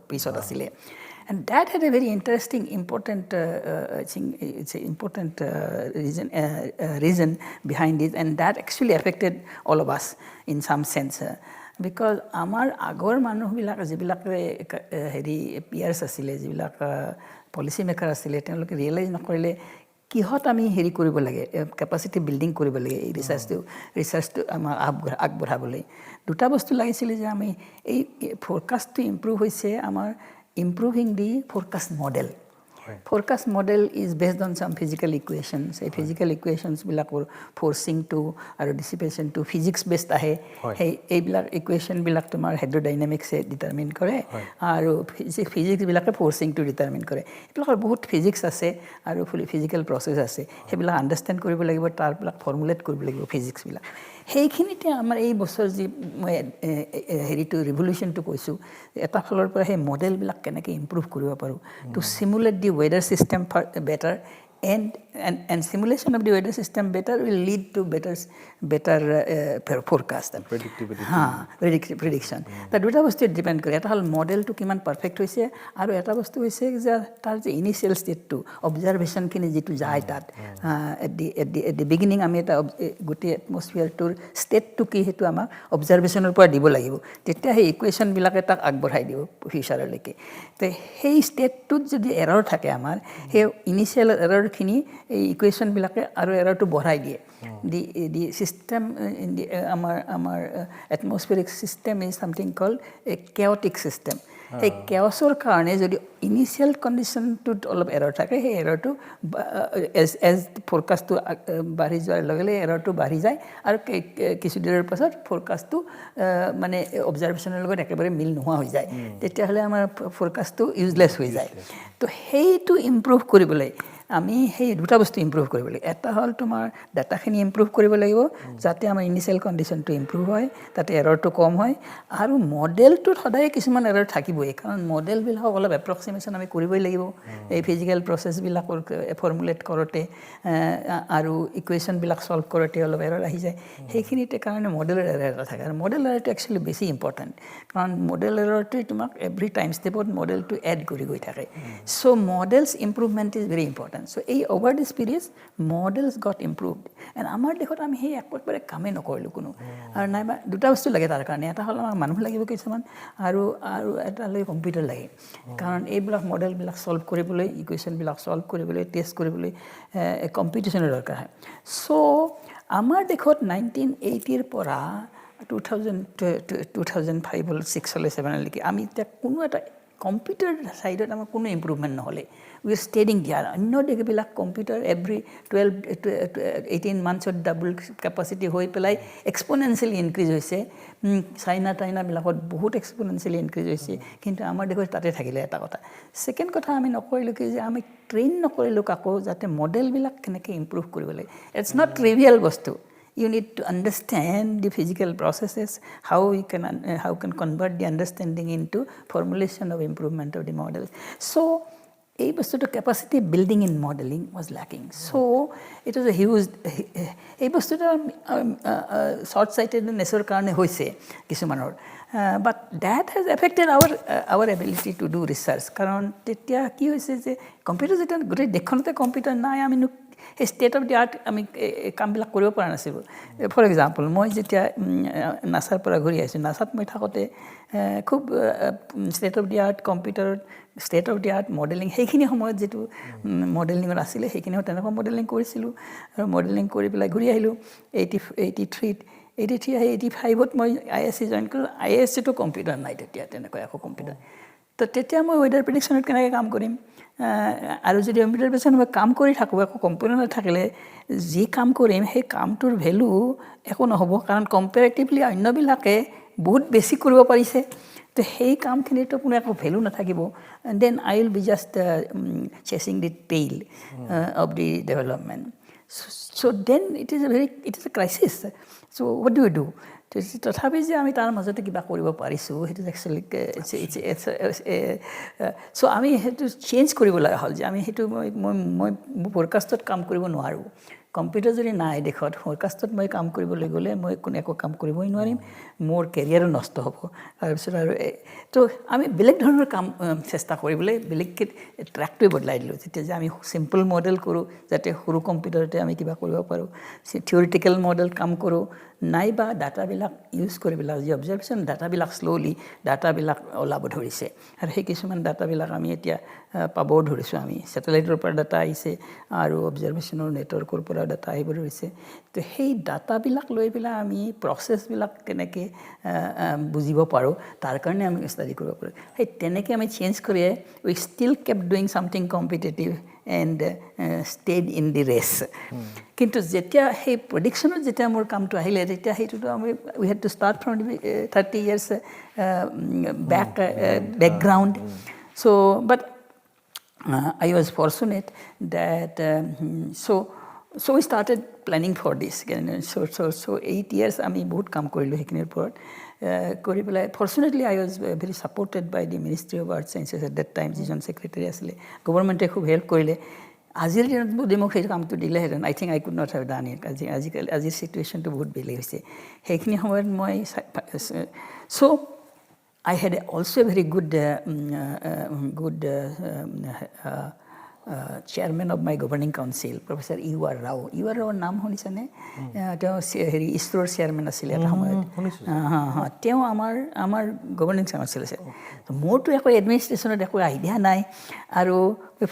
পিছত আছিলে and that had a very interesting important I think it's an important reason behind it and that actually affected all of us in some sense because amar agor manuh bilak jibilak heri peers asile jibilak policy maker asile teloke realize nakorile কিহত আমি হেৰি কৰিব লাগে ক্যাপাসিটি বিল্ডিং কৰিব লাগে এই ৰিসাৰ্চটো আমাৰ আগবঢ়াবলৈ দুটা বস্তু লাগিছিল যে আমি এই ফৰকাষ্টটো ইমপ্ৰুভ হৈছে আমাৰ improving the forecast model. Right. Forecast model is based on some physical equations. Right. Physical equations bilakor forcing to or dissipation to physics based ahe. Hey bilak equation bilak tomar hydrodynamics se determine kore aru physics bilak forcing to determine kore. Bilakor bahut physics ase aru physical process ase. He bilak understand koribo lagibo tar bilak formulate koribo lagibo physics bilak. সেইখিনিতে আমাৰ এই বছৰ যি মই হেৰিটো ৰিভলিউশনটো কৈছোঁ এটা ফলৰ পৰা সেই মডেলবিলাক কেনেকৈ ইমপ্ৰুভ কৰিব পাৰোঁ to simulate the weather system better and simulation of the weather system better will lead to better forecast and predictability prediction that দুটা বস্তু ডিপেন্ড কৰে এটা হল মডেলটো কিমান পাৰফেক্ট হৈছে আৰু এটা বস্তু হৈছে যে তাৰ যে ইনিশিয়াল ষ্টেটটো অবজাৰভেশন কিনে যেটো যায় তাত at the beginning আমি এটা গোটে এটমছফিয়াৰটোৰ ষ্টেটটো কি হেতু আমাক অবজাৰভেশনৰ পৰা দিব লাগিব তেতিয়া সেই ইকুৱেচন বিলাকে তাক আগবঢ়াই দিব ফিউচাৰলৈকে তে সেই ষ্টেটটোত যদি এৰৰ থাকে আমাৰ সেই ইনিশিয়াল এৰৰ খিনি এই ইকুৱেচন বিলাকে আৰু এৰৰটো বঢ়াই দিয়ে the system in the our atmospheric system is something called a chaotic system এই chaosৰ কাৰণে যদি ইনিশিয়াল কন্ডিশনটোত অলপ এৰৰ থাকে সেই এৰৰটো as forecastটো বাঢ়ি যোৱাৰ লগে লগে এৰৰটো বাঢ়ি যায় আৰু কিছু দিনৰ পাছত forecastটো মানে অবজাৰভেশনৰ লগত একেবাৰে মিল নোহোৱা হৈ যায় তেতিয়াহলে আমাৰ forecastটো ইউজলেছ হৈ যায় তো সেইটো ইমপ্ৰুভ কৰিবলৈ আমি সেই দুটা বস্তু ইমপ্ৰুভ কৰিব লাগিব এটা হল তোমাৰ ডাটাখিনি ইমপ্ৰুভ কৰিব লাগিব যাতে আমাৰ ইনিশিয়াল কন্ডিশনটো ইমপ্ৰুভ হয় তাতে এৰৰটো কম হয় আৰু মডেলটো সদায় কিছুমান এৰৰ থাকিবই কাৰণ মডেল বিলাক অলপ এপ্ৰক্সিমেশন আমি কৰিবই লাগিব এই ফিজিক্যাল প্ৰসেস বিলাকৰ ফৰ্মুলেট কৰোতে আৰু ইকুৱেচন বিলাক সলভ কৰোতে অলপ এৰৰ আহি যায় সেইখিনিতে কাৰণে মডেলৰ এৰৰ থাকে আৰু মডেল এৰৰটো একচুয়ালি বেছি ইম্পৰ্টেন্ট কাৰণ মডেল এৰৰটো তোমাক এভৰি টাইম ষ্টেপত মডেলটো এড কৰি গৈ থাকে so models improvement is very important so over this period models got improved and amar dekhot ami he ekbare kame nokorilu kuno ar naiba duta bostu lage tar karone eta hol amar manuh lagibo kichuman aru eta loi computer lage karon ei block model bilak solve koribole equation bilak solve koribole test koribole competition er dorkar hai so amar dekhot 1980 er pora 2005 or 6 or 7 leki ami ta kuno eta computer ছাইডত আমাৰ কোনো ইম্প্ৰুভমেণ্ট নহ'লে উই আৰ ষ্টেডিং দিয়াৰ অন্য দেশবিলাক কম্পিউটাৰ এভৰি 18 মান্থছত ডাবল কেপাচিটি হৈ পেলাই এক্সপনেঞ্চিয়েলি ইনক্ৰিজ হৈছে চাইনাবিলাকত বহুত এক্সপনেঞ্চিয়েলি ইনক্ৰিজ হৈছে কিন্তু আমাৰ দেশত তাতে থাকিলে এটা কথা ছেকেণ্ড কথা আমি নকৰিলোঁ কি যে আমি ট্ৰেইন নকৰিলোঁ কাকো যাতে মডেলবিলাক কেনেকৈ ইম্প্ৰুভ কৰিব লাগে ইটছ নট ট্ৰিভিয়েল বস্তু you need to understand the physical processes how can convert the understanding into formulation of improvement of the models so এই বস্তুটো capacity building in modeling was lacking so it was a huge এই বস্তুটো short sightedness ৰ কাৰণে হৈছে কিছুমানৰ but that has affected our ability to do research কাৰণ তেতিয়া কি হৈছে যে কম্পিউটাৰ যেতিয়া গোটেই দেশখনতে কম্পিউটাৰ নাই আমি ষ্টেট অফ দি আৰ্ট আমি কামবিলাক কৰিব পৰা নাছিলোঁ ফৰ এক্সাম্পল মই যেতিয়া নাছাৰ পৰা ঘূৰি আহিছোঁ নাছাত মই থাকোঁতে খুব ষ্টেট অফ দি আৰ্ট কম্পিউটাৰত state of the art modelling সেইখিনি সময়ত যিটো মডেলিঙত আছিলে সেইখিনিও তেনেকুৱা মডেলিং কৰিছিলোঁ আৰু মডেলিং কৰি পেলাই ঘূৰি আহিলোঁ 85ত মই IISc জইন কৰিলোঁ IIScটো কম্পিউটাৰ নাই তেতিয়া তেনেকুৱা একো কম্পিউটাৰ তো তেতিয়া মই ৱেডাৰ প্ৰেডিকশ্যনত কেনেকৈ কাম কৰিম আৰু যদি কম্পিউটাৰ পেছাত মই কাম কৰি থাকোঁ একো কম্পিউটাৰ নাথাকিলে যি কাম কৰিম সেই কামটোৰ ভেলু একো নহ'ব কাৰণ কম্পেৰেটিভলি অন্যবিলাকে বহুত বেছি কৰিব পাৰিছে তো সেই কামখিনিতো কোনো একো ভেলু নাথাকিব then I will be just chasing the tail of the development so' then it is a crisis so' what do you do তথাপি যে আমি তাৰ মাজতে কিবা কৰিব পাৰিছোঁ সেইটো একচুৱেলি চ' আমি সেইটো চেঞ্জ কৰিব লগা হ'ল যে আমি সেইটো মই ফ'ৰকাষ্টত কাম কৰিব নোৱাৰোঁ কম্পিউটাৰ যদি নাই দেশত ফ'ৰকাষ্টত মই কাম কৰিবলৈ গ'লে মই কোনো একো কাম কৰিবই নোৱাৰিম মোৰ কেৰিয়াৰো নষ্ট হ'ব তাৰপিছত আৰু তো আমি বেলেগ ধৰণৰ কাম চেষ্টা কৰিবলৈ বেলেগকৈ ট্ৰেকটোৱে বদলাই দিলোঁ যেতিয়া যে আমি চিম্পল মডেল কৰোঁ যাতে সৰু কম্পিউটাৰতে আমি কিবা কৰিব পাৰোঁ থিয়ৰিটিকেল মডেল কাম কৰোঁ নাইবা ডাটাবিলাক ইউজ কৰি পেলাই যি অবজাৰ্ভেশ্যন ডাটাবিলাক শ্ল'লি ডাটাবিলাক ওলাব ধৰিছে আৰু সেই কিছুমান ডাটাবিলাক আমি এতিয়া পাবও ধৰিছোঁ আমি ছেটেলাইটৰ পৰা ডাটা আহিছে আৰু অবজাৰ্ভেশ্যনৰ নেটৱৰ্কৰ পৰা ডাটা আহিব ধৰিছে তো সেই ডাটাবিলাক লৈ পেলাই আমি প্ৰচেছবিলাক কেনেকৈ বুজিব পাৰোঁ তাৰ কাৰণে আমি ষ্টাডি কৰিব পাৰোঁ সেই তেনেকৈ আমি চেঞ্জ কৰিয়ে we still kept doing something competitive and stayed in the race কিন্তু যেতিয়া সেই প্ৰডিকশ্যনত যেতিয়া মোৰ কামটো আহিলে তেতিয়া সেইটোতো আমি we had to start from 30 years background so but I was fortunate that so we started planning for this so 8 years আমি বহুত কাম কৰিলোঁ সেইখিনিৰ ওপৰত কৰি পেলাই fortunately I was very supported by the ministry of earth sciences at that time যিজন ছেক্ৰেটাৰী আছিলে গভৰ্ণমেণ্টে খুব হেল্প কৰিলে আজিৰ দিনত যদি মোক সেই কামটো দিলেহেঁতেন I think I could not have done it আজিৰ চিটুৱেশ্যনটো বহুত বেলেগ হৈছে সেইখিনি সময়ত মই চ' I had also a very good chairman of my governing council, Professor E.R. Rao. E.R. Rao নাম শুনিছেনে তেওঁ হেৰি ইছৰোৰ চেয়াৰমেন আছিলে এটা সময়ত তেওঁ আমাৰ গভৰ্ণিং কাউন্সিল আছে মোৰতো একো এডমিনিষ্ট্ৰেশ্যনত একো আইডিয়া নাই আৰু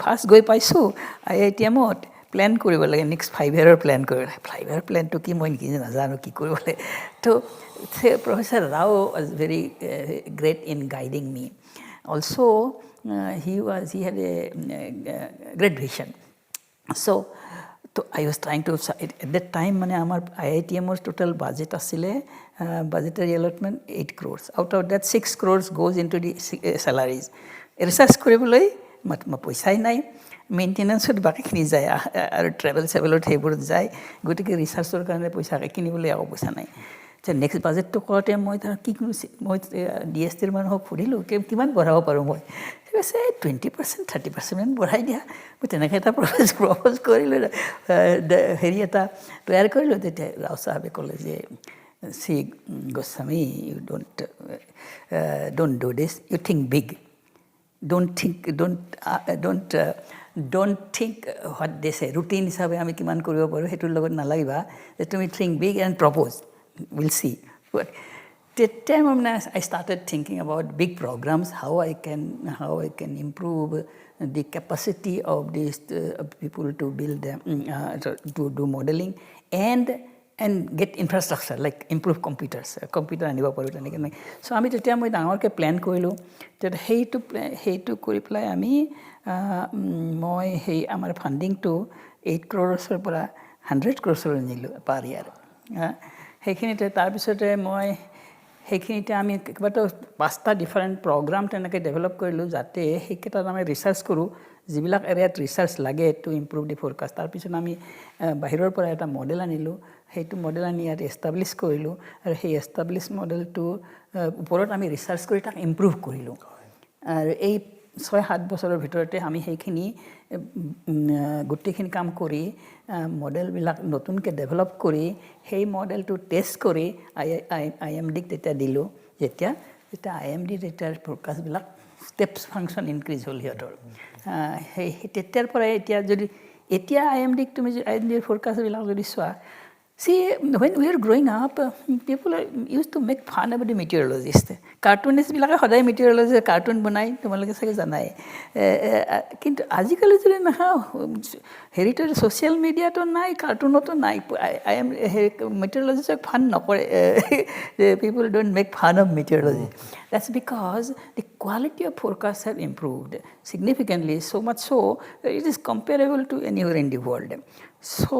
ফাৰ্ষ্ট গৈ পাইছোঁ IITMত প্লেন কৰিব লাগে নেক্সট 5 year প্লেন কৰিব লাগে 5 year প্লেনটো কি মই নিজে নাজানো কি কৰিব লাগে তো Professor Rao was very great in guiding me. Also, he had a great vision. So I was trying to at that time মানে আমাৰ IITMৰ total budget আছিলে budgetary allotment 8 crores. Out of that 6 crores goes into the salaries. Research কৰিবলৈ পইচাই নাই মেইনটেনেন্সত বাকীখিনি যায় আৰু ট্ৰেভেল চেভেলত সেইবোৰত যায় গতিকে ৰিচাৰ্চৰ কাৰণে পইচা কিনিবলৈ একো পইচা নাই নেক্সট বাজেটটো কৰোঁতে মই তাৰ কি মই DSTৰ মানুহক সুধিলোঁ কিমান বঢ়াব পাৰোঁ মই কৈছে 20% 30% বঢ়াই দিয়া মই তেনেকৈ এটা প্ৰপ'জ কৰিলোঁ হেৰি এটা তৈয়াৰ কৰিলোঁ তেতিয়া ৰাও চাহাবে ক'লে যে see Goswami you don't do this you think big don't think what they say routine হিচাপে আমি কিমান কৰিব পাৰোঁ সেইটোৰ লগত নালাগিবা যে তুমি think big and propose we'll see but that time I started thinking about big programs how I can improve the capacity of these people to build to do modeling and and get infrastructure like improve computers computer আনিব পাৰোঁ তেনেকৈ নাই চ' আমি তেতিয়া মই ডাঙৰকৈ প্লেন কৰিলোঁ তেতিয়া সেইটো কৰি পেলাই আমি মই সেই আমাৰ ফাণ্ডিংটো 8 crores পৰা 100 crores নিলোঁ পাৰ ইয়াৰ সেইখিনিতে তাৰপিছতে মই সেইখিনিতে আমি কেইবাটাও 5টা ডিফাৰেণ্ট প্ৰগ্ৰাম তেনেকৈ ডেভেলপ কৰিলোঁ যাতে সেইকেইটাত আমি ৰিচাৰ্চ কৰোঁ যিবিলাক এৰিয়াত ৰিচাৰ্চ লাগে টু ইম্প্ৰুভ দি ফৰকাষ্ট তাৰপিছত আমি বাহিৰৰ পৰা এটা মডেল আনিলোঁ সেইটো মডেল আনি ইয়াত এষ্টাব্লিছ কৰিলোঁ আৰু সেই এষ্টাব্লিছ মডেলটোৰ ওপৰত আমি ৰিচাৰ্চ কৰি তাক ইম্প্ৰুভ কৰিলোঁ আৰু এই 6-7 বছৰৰ ভিতৰতে আমি সেইখিনি গোটেইখিনি কাম কৰি মডেলবিলাক নতুনকৈ ডেভেলপ কৰি সেই মডেলটো টেষ্ট কৰি IMDক তেতিয়া দিলোঁ যেতিয়া IMD তেতিয়া ফৰকাষ্টবিলাক ষ্টেপছ ফাংচন ইনক্ৰিজ হ'ল সিহঁতৰ সেই তেতিয়াৰ পৰাই এতিয়া IMDক তুমি IMDৰ ফৰকাষ্টবিলাক যদি চোৱা see when we are growing up people used to make fun about the meteorologist cartoonist বিলাকে সদায় meteorologist cartoon বনাই তোমালোকে চাগে জানাই কিন্তু আজিকালি যদি না হেৰিটো social media তো নাই cartoonতো নাই I am meteorologist fun নকৰে people don't make fun of meteorology that's because the quality of forecasts have improved significantly so much so that it is comparable to anywhere in the world so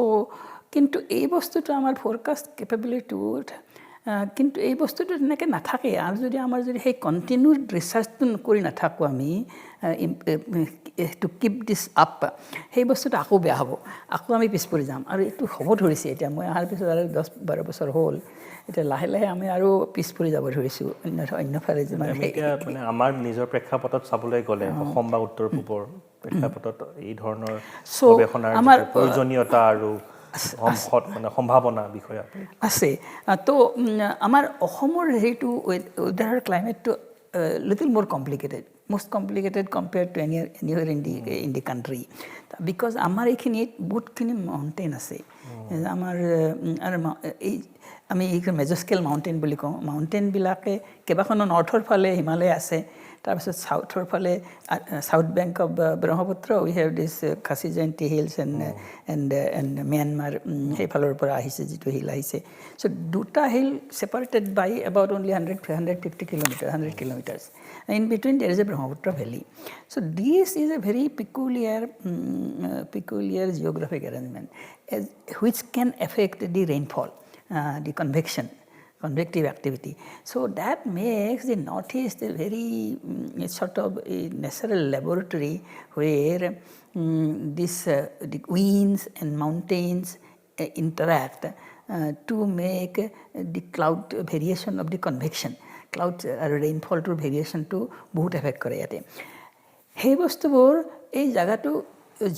কিন্তু এই বস্তুটো আমাৰ ফৰকাষ্ট কেপেবিলিটিত কিন্তু এই বস্তুটো তেনেকৈ নাথাকে আৰু যদি আমাৰ যদি সেই কণ্টিনিউড ৰিচাৰ্চটো কৰি নাথাকোঁ আমি টু কিপ দিছ আপ সেই বস্তুটো আকৌ বেয়া হ'ব আকৌ আমি পিছ পৰি যাম আৰু এইটো হ'ব ধৰিছে এতিয়া মই অহাৰ পিছত আৰু 10-12 বছৰ হ'ল এতিয়া লাহে লাহে আমি আৰু পিছ পৰি যাব ধৰিছোঁ অন্যফালে মানে আমাৰ নিজৰ প্ৰেক্ষাপটত চাবলৈ গ'লে অসম বা উত্তৰ পূবৰ প্ৰেক্ষাপটত এই ধৰণৰ গৱেষণাৰ প্ৰয়োজনীয়তা আৰু সম্ভাৱনা বিষয় আছে তো আমাৰ অসমৰ হেৰিটো ৱেডাৰ ক্লাইমেটটো লিটল মোৰ complicated most complicated compared to anywhere in the country because আমাৰ এইখিনিত বহুতখিনি মাউণ্টেইন আছে আমাৰ আমি এই মেজস্কেল মাউণ্টেইন বুলি কওঁ মাউণ্টেইনবিলাকে কেইবাখনো নৰ্থৰ ফালে হিমালয় আছে তাৰপিছত সাউথৰ ফালে south bank of Brahmaputra we have this Khasi Jaintia hills and Myanmar সেইফালৰ পৰা আহিছে যিটো হিল আহিছে চ' দুটা hill separated by about only 150 kilometre 100 kilometers in between there is a Brahmaputra valley so this is a very peculiar geographic arrangement which can affect the rainfall the convective activity so that makes the northeast a very sort of a natural laboratory where the winds and mountains interact to make the cloud variation of the convection cloud rainfall to variation to বহুত এফেক্ট কৰে ইয়াতে সেই বস্তুবোৰ এই জায়গাটো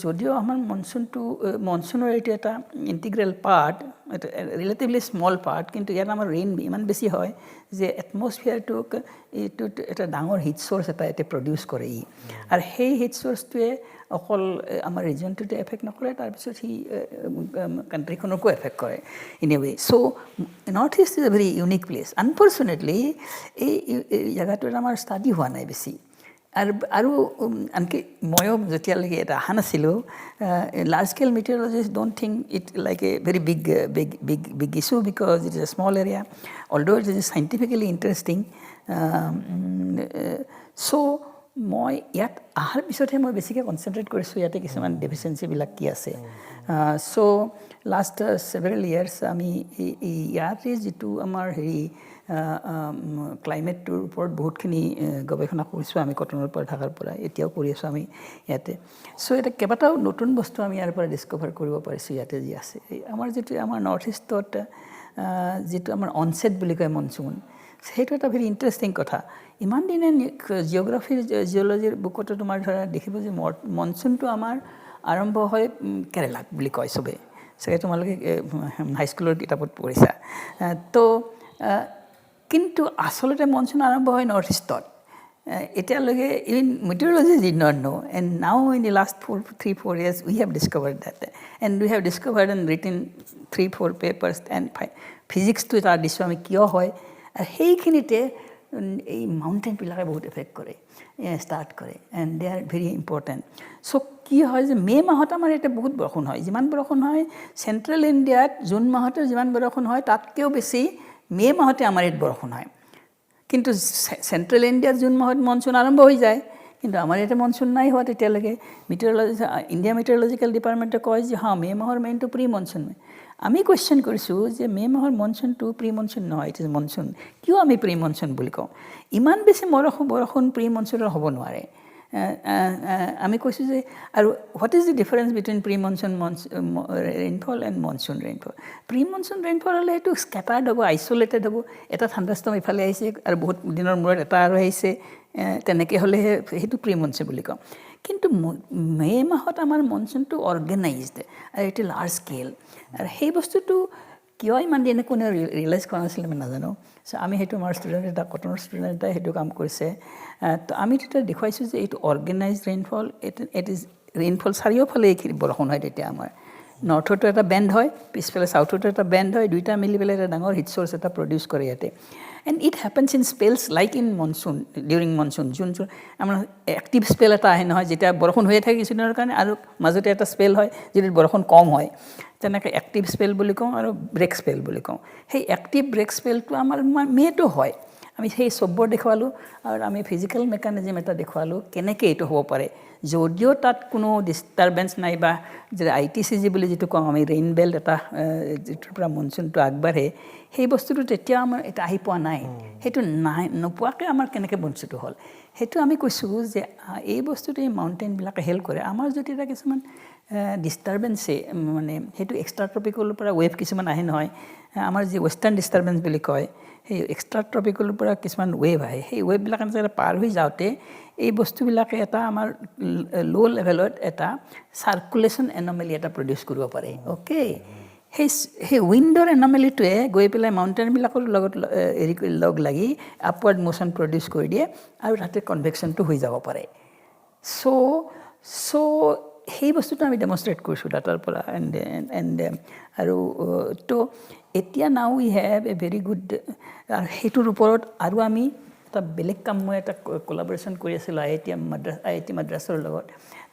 যদিও আমাৰ মনসুনৰ এইটো এটা ইণ্টিগ্ৰেল পাৰ্ট এটা ৰিলেটিভলি স্মল পাৰ্ট কিন্তু ইয়াত আমাৰ ৰেইন ইমান বেছি হয় যে এটমছফিয়াৰটোক এইটো এটা ডাঙৰ হিট চ'ৰ্চ এটা ইয়াতে প্ৰডিউচ কৰে আৰু সেই হিট চ'ৰ্চটোৱে অকল আমাৰ ৰিজনটোতে এফেক্ট নকৰে তাৰপিছত সি কাণ্ট্ৰিখনকো এফেক্ট কৰে in a way so' north east is a very unique place unfortunately এই জেগাটোত আমাৰ ষ্টাডি হোৱা নাই বেছি আৰু আনকি ময়ো যেতিয়ালৈকে এটা অহা নাছিলোঁ large scale meteorologist don't think it like a very big issue because it is a small area although it is scientifically interesting so' মই ইয়াত অহাৰ পিছতহে মই বেছিকৈ কনচেনট্ৰেট কৰিছোঁ ইয়াতে কিছুমান ডেফিচিয়েঞ্চিবিলাক কি আছে চ' লাষ্ট ছেভাৰেল ইয়াৰ্ছ আমি ইয়াতে যিটো আমাৰ হেৰি ক্লাইমেটটোৰ ওপৰত বহুতখিনি গৱেষণা কৰিছোঁ আমি কটনৰ পৰা ঢাকাৰ পৰা এতিয়াও কৰি আছোঁ আমি ইয়াতে চ' এটা কেইবাটাও নতুন বস্তু আমি ইয়াৰ পৰা ডিছকভাৰ কৰিব পাৰিছোঁ ইয়াতে যি আছে আমাৰ যিটো আমাৰ নৰ্থ ইষ্টত যিটো আমাৰ অনছেট বুলি কয় মনচুন সেইটো এটা ভেৰি ইণ্টাৰেষ্টিং কথা ইমান দিনে জিঅ'গ্ৰাফিৰ জিঅ'লজিৰ বুকতো তোমাৰ ধৰা দেখিব যে মনচুনটো আমাৰ আৰম্ভ হয় কেৰেলাত বুলি কয় চবে চাগে তোমালোকে হাইস্কুলৰ কিতাপত পঢ়িছা তো কিন্তু আচলতে মনচুন আৰম্ভ হয় নৰ্থ ইষ্টত এতিয়ালৈকে even meteorologist did not know and now in the last 3-4 years we have discovered that and we have discovered and written 3-4 papers and physics to তাৰ দিছোঁ আমি কিয় হয় সেইখিনিতে এই মাউণ্টেনবিলাকে বহুত এফেক্ট কৰে ষ্টাৰ্ট কৰে and De R very important চ' কি হয় যে মে' মাহত আমাৰ ইয়াতে বহুত বৰষুণ হয় যিমান বৰষুণ হয় চেণ্ট্ৰেল ইণ্ডিয়াত জুন মাহতে যিমান বৰষুণ হয় তাতকৈও বেছি মে' মাহতে আমাৰ ইয়াত বৰষুণ হয় কিন্তু চেণ্ট্ৰেল ইণ্ডিয়াত জুন মাহত মনচুন আৰম্ভ হৈ যায় কিন্তু আমাৰ ইয়াতে মনচুন নাই হোৱা তেতিয়ালৈকে ইণ্ডিয়া মেটেৰলজিকেল ডিপাৰ্টমেণ্টে কয় যে মে' মাহৰ মেইনটো প্ৰি মনচুন আমি কুৱেশ্যন কৰিছোঁ যে মে' মাহৰ মনচুনটো প্ৰি মনচুন নহয় ইট ইজ মনচুন কিয় আমি প্ৰি মনচুন বুলি কওঁ ইমান বেছি বৰষুণ প্ৰি মনচুনৰ হ'ব নোৱাৰে আমি কৈছোঁ যে আৰু what is the difference between pre monsoon rainfall and monsoon rainfall pre monsoon rainfall হ'লে সেইটো স্কেটাৰ্ড হ'ব আইচলেটেড হ'ব এটা থাণ্ডাৰষ্টৰ্ম ইফালে আহিছে আৰু বহুত দিনৰ মূৰত এটা আৰু আহিছে তেনেকৈ হ'লেহে সেইটো প্ৰি মনচুন বুলি কওঁ কিন্তু মে' মাহত আমাৰ মনচুনটো অৰ্গেনাইজড আৰু এইটো লাৰ্জ স্কেল আৰু সেই বস্তুটো কিয় ইমান দিনে কোনে ৰিয়েলাইজ কৰা নাছিলে আমি নাজানো চ' আমি সেইটো আমাৰ ষ্টুডেণ্ট এটা কটনৰ ষ্টুডেণ্ট এটাই সেইটো কাম কৰিছে তো আমি তেতিয়া দেখুৱাইছোঁ যে এইটো organised rainfall it is rainfall চাৰিওফালে এইখিনি বৰষুণ হয় তেতিয়া আমাৰ নৰ্থতো এটা বেণ্ড হয় পিছফালে চাউথতো এটা বেণ্ড হয় দুইটা মিলি পেলাই এটা ডাঙৰ হিট চ'ৰ্চ এটা প্ৰডিউচ কৰে ইয়াতে and it happens in spells like in monsoon during monsoon June আমাৰ এক্টিভ স্পেল এটা আহে নহয় যেতিয়া বৰষুণ হৈয়ে থাকে কিছুদিনৰ কাৰণে আৰু মাজতে এটা স্পেল হয় যিটোত বৰষুণ কম হয় তেনেকৈ এক্টিভ স্পেল বুলি কওঁ আৰু ব্ৰেক স্পেল বুলি কওঁ সেই এক্টিভ ব্ৰেক স্পেলটো আমাৰ মে'টো হয় আমি সেই চববোৰ দেখুৱালোঁ আৰু আমি ফিজিকেল মেকানিজম এটা দেখুৱালোঁ কেনেকৈ এইটো হ'ব পাৰে যদিও তাত কোনো ডিষ্টাৰবেঞ্চ নাই বা যে ITCG বুলি যিটো কওঁ আমি ৰেইন বেল্ট এটা যিটোৰ পৰা মনচুনটো আগবাঢ়ে সেই বস্তুটো তেতিয়া আমাৰ এটা আহি পোৱা নাই সেইটো নাই নোপোৱাকৈ আমাৰ কেনেকৈ বঞ্চিত হ'ল সেইটো আমি কৈছোঁ যে এই বস্তুটো এই মাউণ্টেইনবিলাকে হেল্প কৰে আমাৰ যদি এটা কিছুমান ডিষ্টাৰবেঞ্চে মানে সেইটো এক্সট্ৰা ট্ৰপিকলৰ পৰা ৱেভ কিছুমান আহে নহয় আমাৰ যি ৱেষ্টাৰ্ণ ডিষ্টাৰবেঞ্চ বুলি কয় সেই এক্সট্ৰা ট্ৰপিকলৰ পৰা কিছুমান ৱেভ আহে সেই ৱেভবিলাক পাৰ হৈ যাওঁতে এই বস্তুবিলাকে এটা আমাৰ ল' লেভেলত এটা চাৰ্কুলেশ্যন এনমেলি এটা প্ৰডিউচ কৰিব পাৰে অ'কে সেই উইণ্ডৰ এনমেলিটোৱে গৈ পেলাই মাউণ্টেইনবিলাকৰ লগত লগ লাগি আপৱাৰ্ড মোশ্যন প্ৰডিউচ কৰি দিয়ে আৰু তাতে কনভেকশ্যনটো হৈ যাব পাৰে চ' সেই বস্তুটো আমি ডেমনষ্ট্ৰেট কৰিছোঁ ডাটাৰ পৰা এণ্ড আৰু তো এতিয়া নাও we have a very good আৰু সেইটোৰ ওপৰত আৰু আমি এটা বেলেগ কাম মই এটা কোলাবৰেশ্যন কৰি আছিলোঁ IIT মাদ্ৰাছৰ লগত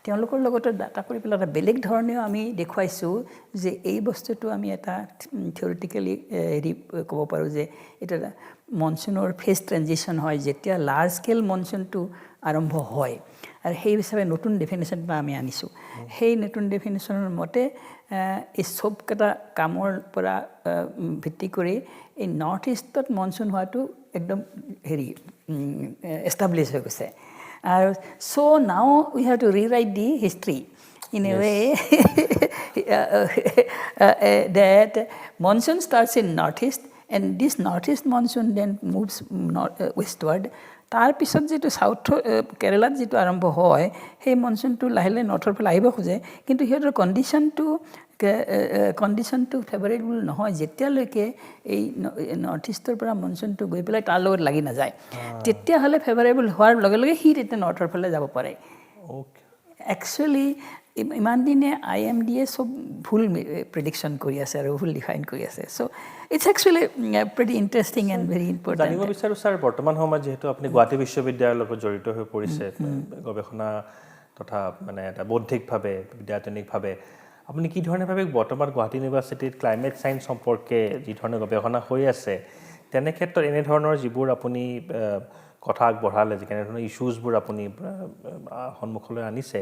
তেওঁলোকৰ লগতে ডাটা কৰি পেলাই এটা বেলেগ ধৰণেও আমি দেখুৱাইছোঁ যে এই বস্তুটো আমি এটা থিয়ৰিটিকেলি ক'ব পাৰোঁ যে এটা মনচুনৰ ফেজ ট্ৰেনজিশ্যন হয় যেতিয়া লাৰ্জ স্কেল মনচুনটো আৰম্ভ হয় আৰু সেই হিচাপে নতুন ডেফিনেশ্যন এটা আমি আনিছোঁ সেই নতুন ডেফিনেশ্যনৰ মতে এই চবকেইটা কামৰ পৰা ভিত্তি কৰি এই নৰ্থ ইষ্টত মনচুন হোৱাটো একদম এষ্টাব্লিছ হৈ গৈছে আৰু so' now we have to rewrite the history in a way that monsoon starts in northeast and this northeast monsoon then moves westward তাৰ পিছত যেটো সাউথ কেৰালাত যেটো আৰম্ভ হয় সেই মনসুনটো লাহে নৰ্থৰ ফালে আহিব খোজে কিন্তু হিয়ৰ কন্ডিশনটো ফেভৰেবল নহয় যেতিয়ালৈকে এই নৰ্থ ইষ্টৰ পৰা মনসুনটো গৈ পেলাই তাৰ লগত লাগি না যায় তেতিয়া হলে ফেভৰেবল হোৱাৰ লগে লগে হি তেতিয়া নৰ্থৰ ফালে যাব পাৰে ওকে একচুয়ালি ইমান দিনে IMDA সব ভুল প্ৰেডিকশন কৰি আছে আৰু ভুল ডিফাইন কৰি আছে so it's actually pretty interesting and very important জানিব বিচাৰো স্যাৰ বৰ্তমান সময়ত যেহেতু আপুনি গুৱাহাটী বিশ্ববিদ্যালয়ৰ লগত জড়িত হৈ পৰিছে গৱেষণা তথা মানে এটা বৌদ্ধিকভাৱে বিদ্যায়তনিকভাৱে আপুনি কি ধৰণে ভাবে বৰ্তমান গুৱাহাটী ইউনিভাৰ্চিটিত ক্লাইমেট সায়েন্স সম্পৰ্কে যি ধৰণে গৱেষণা হৈ আছে তেনে ক্ষেত্ৰত এনে ধৰণৰ যিবোৰ আপুনি কথা আগবঢ়ালে যে কেনে ধৰণৰ ইস্যুজবোৰ আপুনি সন্মুখলৈ আনিছে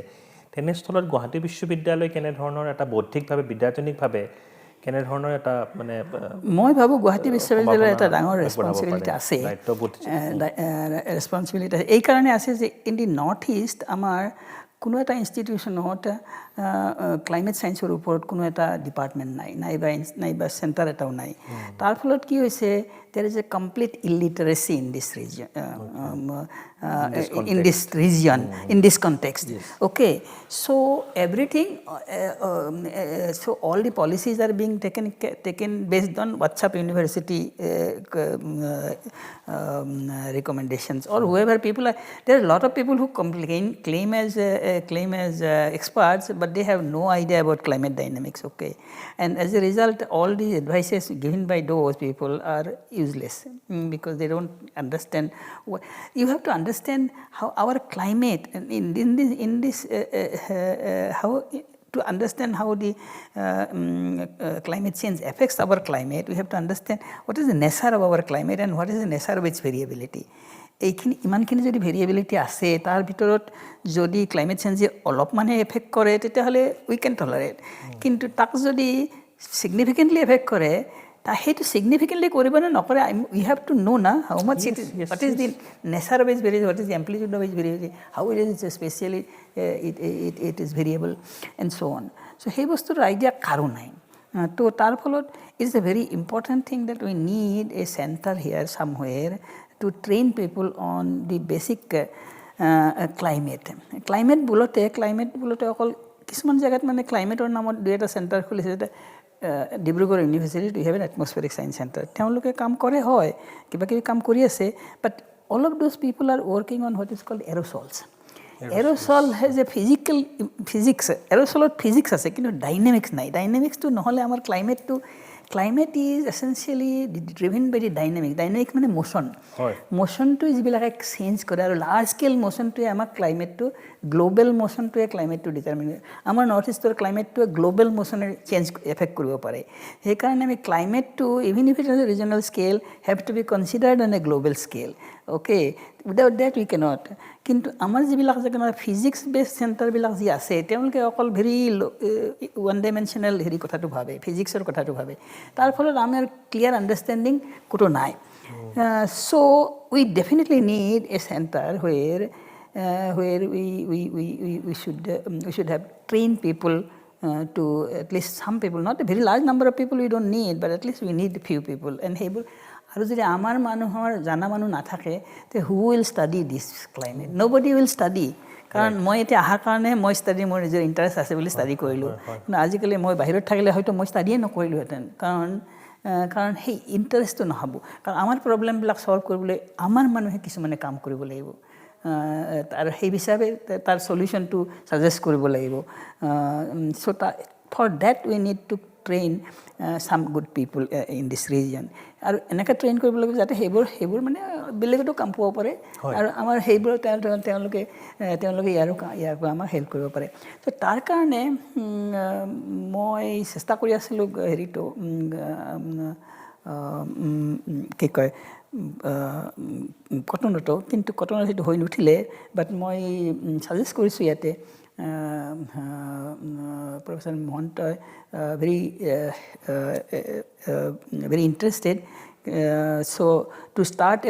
তেনেস্থলত গুৱাহাটী বিশ্ববিদ্যালয় কেনে ধৰণৰ এটা বৌদ্ধিকভাৱে বিদ্যায়তনিকভাৱে কেনে ধৰণৰ এটা মানে মই ভাবো গুৱাহাটী বিশ্ববিদ্যালয়ৰ এটা ডাঙৰ ৰেসপন্সিবিলিটি আছে ৰেসপন্সিবিলিটি এই কাৰণে আছে যে ইন দি নৰ্থ ইষ্ট আমাৰ কোনো এটা ইনষ্টিটিউচনত ক্লাইমেট সায়েন্সৰ ওপৰত কোনো এটা ডিপাৰ্টমেণ্ট নাইবা চেণ্টাৰ এটাও নাই তাৰ ফলত কি হৈছে there is a complete illiteracy in this region in this context yes. Okay so everything so all the policies are being taken based on WhatsApp University recommendations or whoever people are there are a lot of people who claim as experts but they have no idea about climate dynamics okay and as a result all the advices given by those people are useless because they don't understand. You have to understand how our climate in this how to understand how the climate change affects our climate. We have to understand what is the nature of our climate and what is the nature of its variability. এইখিনি ইমানখিনি যদি ভেৰিয়েবিলিটি আছে তাৰ ভিতৰত যদি ক্লাইমেট চেঞ্জে অলপমানে এফেক্ট কৰে তেতিয়াহ'লে উই কেন টলাৰেট কিন্তু তাক যদি ছিগনিফিকেণ্টলি এফেক্ট কৰে সেইটো ছিগনিফিকেণ্টলি কৰিব নে নকৰে উই হেভ টু নো না how much it is what is the nature of is variable what is the amplitude of is variable how it is spatially it is variable and so' on so' সেই বস্তুটোৰ আইডিয়া কাৰো নাই তো তাৰ ফলত it's a very important thing that we need a centre here somewhere to train people on the basic climate. Climate বুলতে অকল কিছুমান জেগাত মানে ক্লাইমেটৰ নামত দুই এটা চেণ্টাৰ খুলিছে যেটা ডিব্ৰুগড় ইউনিভাৰ্চিটিত we have an atmospheric science centre তেওঁলোকে কাম কৰে হয় কিবা কিবি কাম কৰি আছে but all of those people are working on what is called aerosols aerosol has a physics এৰ'ছলত ফিজিক্স আছে কিন্তু ডাইনেমিক্স নাই ডাইনেমিক্সটো নহ'লে আমাৰ Climate is essentially driven by the dynamics. Dynamics মানে motion. Motionটো যিবিলাকে চেঞ্জ কৰে আৰু লাৰ্জ স্কেল মোশ্যনটোৱে আমাক ক্লাইমেটটো গ্লোবেল মোশ্যনটোৱে ক্লাইমেটটো ডিটাৰমিন আমাৰ নৰ্থ ইষ্টৰ ক্লাইমেটটোৱে গ্লোবেল মোশ্যনে চেঞ্জ এফেক্ট কৰিব পাৰে সেইকাৰণে আমি ক্লাইমেটটো even if it is a regional scale have to be considered on a global scale okay without that we can't কিন্তু আমাৰ যিবিলাক জেগাত ফিজিক্স বেছ চেণ্টাৰবিলাক যি আছে তেওঁলোকে অকল ভেৰি ওৱান ডাইমেনশ্যনেল হেৰি কথাটো ভাবে ফিজিক্সৰ কথাটো ভাবে তাৰ ফলত আমাৰ ক্লিয়াৰ আণ্ডাৰষ্টেণ্ডিং ক'তো নাই so' we definitely need a centre where we should have trained people to at least some people, not a very large number of people we don't need, but at least we need few people. And সেইবোৰ আৰু যদি আমাৰ মানুহৰ জানা মানুহ নাথাকে তে who will study this climate? Nobody will study. কাৰণ মই এতিয়া অহাৰ কাৰণে মই ষ্টাডি মোৰ নিজৰ ইণ্টাৰেষ্ট আছে বুলি ষ্টাডি কৰিলোঁ কিন্তু আজিকালি মই বাহিৰত থাকিলে হয়তো মই ষ্টাডিয়ে নকৰিলোহেঁতেন কাৰণ সেই ইণ্টাৰেষ্টটো নহ'ব কাৰণ আমাৰ প্ৰব্লেমবিলাক ছল্ভ কৰিবলৈ আমাৰ মানুহে কিছুমানে কাম কৰিব লাগিব আৰু সেই হিচাপে তাৰ সলিউশনটো সাজেষ্ট কৰিব লাগিব so for that we need to train some good people in this region আৰু এনেকৈ ট্ৰেইন কৰিব লাগিব যাতে সেইবোৰ মানে বেলেগতো কাম পাব পাৰে আৰু আমাৰ সেইবোৰ তেওঁলোকে ইয়াৰ পৰা আমাক হেল্প কৰিব পাৰে তো তাৰ কাৰণে মই চেষ্টা কৰি আছিলোঁ হেৰিটো কি কয় কটনতো কিন্তু কটনত সেইটো হৈ নুঠিলে বাট মই সাজেষ্ট কৰিছোঁ ইয়াতে প্ৰফেছৰ মহন্তই very interested so to start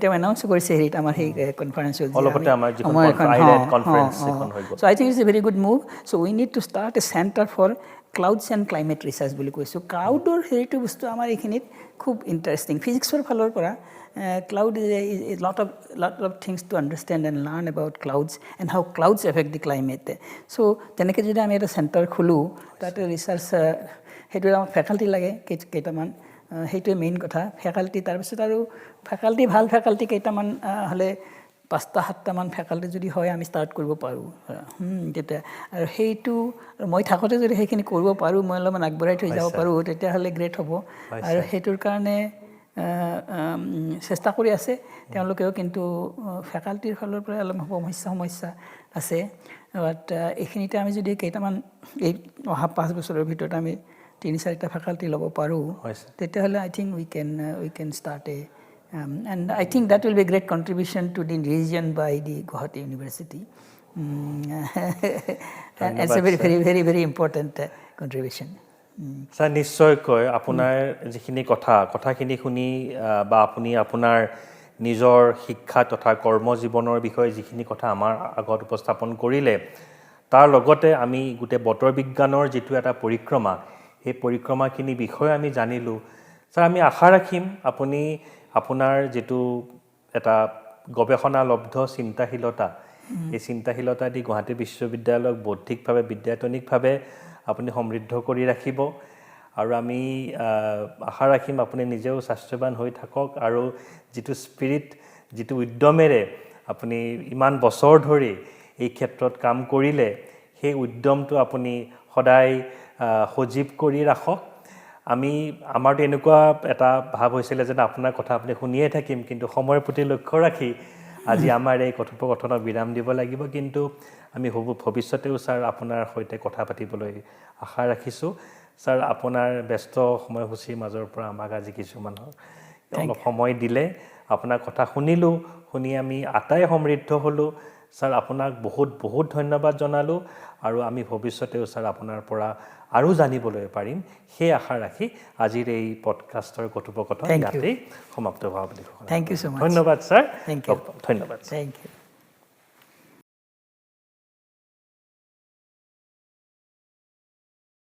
তেওঁ এনাউন্স কৰিছে হেৰিত আমাৰ সেই কনফাৰেন্স অলপতে আমাৰ যিখন IITM কনফাৰেন্স এখন হৈ গ'ল so I think it's a very good move so we need to start a center for clouds and climate research বুলি কৈছোঁ ক্লাউডৰ হেৰিটো বস্তু আমাৰ এইখিনিত খুব ইণ্টাৰেষ্টিং ফিজিক্সৰ ফালৰ পৰা cloud is a lot of things to understand and learn about clouds and how clouds affect the climate so তেনেকৈ যদি আমি এটা চেণ্টাৰ খোলোঁ তাতে ৰিচাৰ্চ সেইটো আমাক ফেকাল্টি লাগে কেইটামান সেইটোৱে মেইন কথা ফেকাল্টি তাৰপিছত আৰু ফেকাল্টি ভাল ফেকাল্টি কেইটামান হ'লে 5-7টামান ফেকাল্টি যদি হয় আমি ষ্টাৰ্ট কৰিব পাৰোঁ তেতিয়া আৰু সেইটো মই থাকোঁতে যদি সেইখিনি কৰিব পাৰোঁ মই অলপমান আগবঢ়াই থৈ যাব পাৰোঁ তেতিয়াহ'লে গ্ৰেট হ'ব আৰু সেইটোৰ কাৰণে চেষ্টা কৰি আছে তেওঁলোকেও কিন্তু ফেকাল্টিৰ ফালৰ পৰা অলপ সমস্যা আছে বাট এইখিনিতে আমি যদি কেইটামান এই অহা 5 বছৰৰ ভিতৰত আমি 3-4টা ফেকাল্টি ল'ব পাৰোঁ তেতিয়াহ'লে I think we can start and I think that will be a great contribution to the region by the Gauhati University and it's a very very important contribution sir নিশ্চয়কৈ আপোনাৰ যিখিনি কথাখিনি শুনি বা আপুনি আপোনাৰ নিজৰ শিক্ষা তথা কৰ্মজীৱনৰ বিষয়ে যিখিনি কথা আমাৰ আগত উপস্থাপন কৰিলে তাৰ লগতে আমি গোটেই বতৰ বিজ্ঞানৰ যিটো এটা পৰিক্ৰমা সেই পৰিক্ৰমাখিনি বিষয়ে আমি জানিলোঁ স্যাৰ আমি আশা ৰাখিম আপুনি আপোনাৰ যেটো এটা গৱেষণালব্ধ চিন্তাশীলতা এই চিন্তাশীলতা দি গুৱাহাটী বিশ্ববিদ্যালয়ক বৌদ্ধিকভাৱে বিদ্যায়তনিকভাৱে আপুনি সমৃদ্ধ কৰি ৰাখিব আৰু আমি আশা ৰাখিম আপুনি নিজেও স্বাস্থ্যৱান হৈ থাকক আৰু যেটো স্পিৰিট যেটো উদ্যমেৰে আপুনি ইমান বছৰ ধৰি এই ক্ষেত্ৰত কাম কৰিলে সেই উদ্যমটো আপুনি সদায় সজীৱ কৰি ৰাখক আমাৰতো এনেকুৱা এটা ভাৱ হৈছিলে যে আপোনাৰ কথা আপুনি শুনিয়ে থাকিম, কিন্তু সময়ৰ প্ৰতি লক্ষ্য ৰাখি আজি আমাৰ এই কথোপকথনক বিৰাম দিব লাগিব। কিন্তু আমি ভৱিষ্যতেও ছাৰ আপোনাৰ সৈতে কথা পাতিবলৈ আশা ৰাখিছোঁ। ছাৰ, আপোনাৰ ব্যস্ত সময়সূচীৰ মাজৰ পৰা আমাক আজি কিছুমান অলপ সময় দিলে, আপোনাৰ কথা শুনিলোঁ, শুনি আমি আটাই সমৃদ্ধ হ'লোঁ। ছাৰ, আপোনাক বহুত বহুত ধন্যবাদ জনালোঁ, আৰু আমি ভৱিষ্যতেও ছাৰ আপোনাৰ পৰা আৰু জানিবলৈ পাৰিম সেই আশা ৰাখি আজিৰ এই পডকাষ্টৰ কথোপকথন ইয়াতেই সমাপ্ত হোৱা বুলি Thank you so much. ধন্যবাদ ছাৰ। Thank you. ধন্যবাদ। Thank you.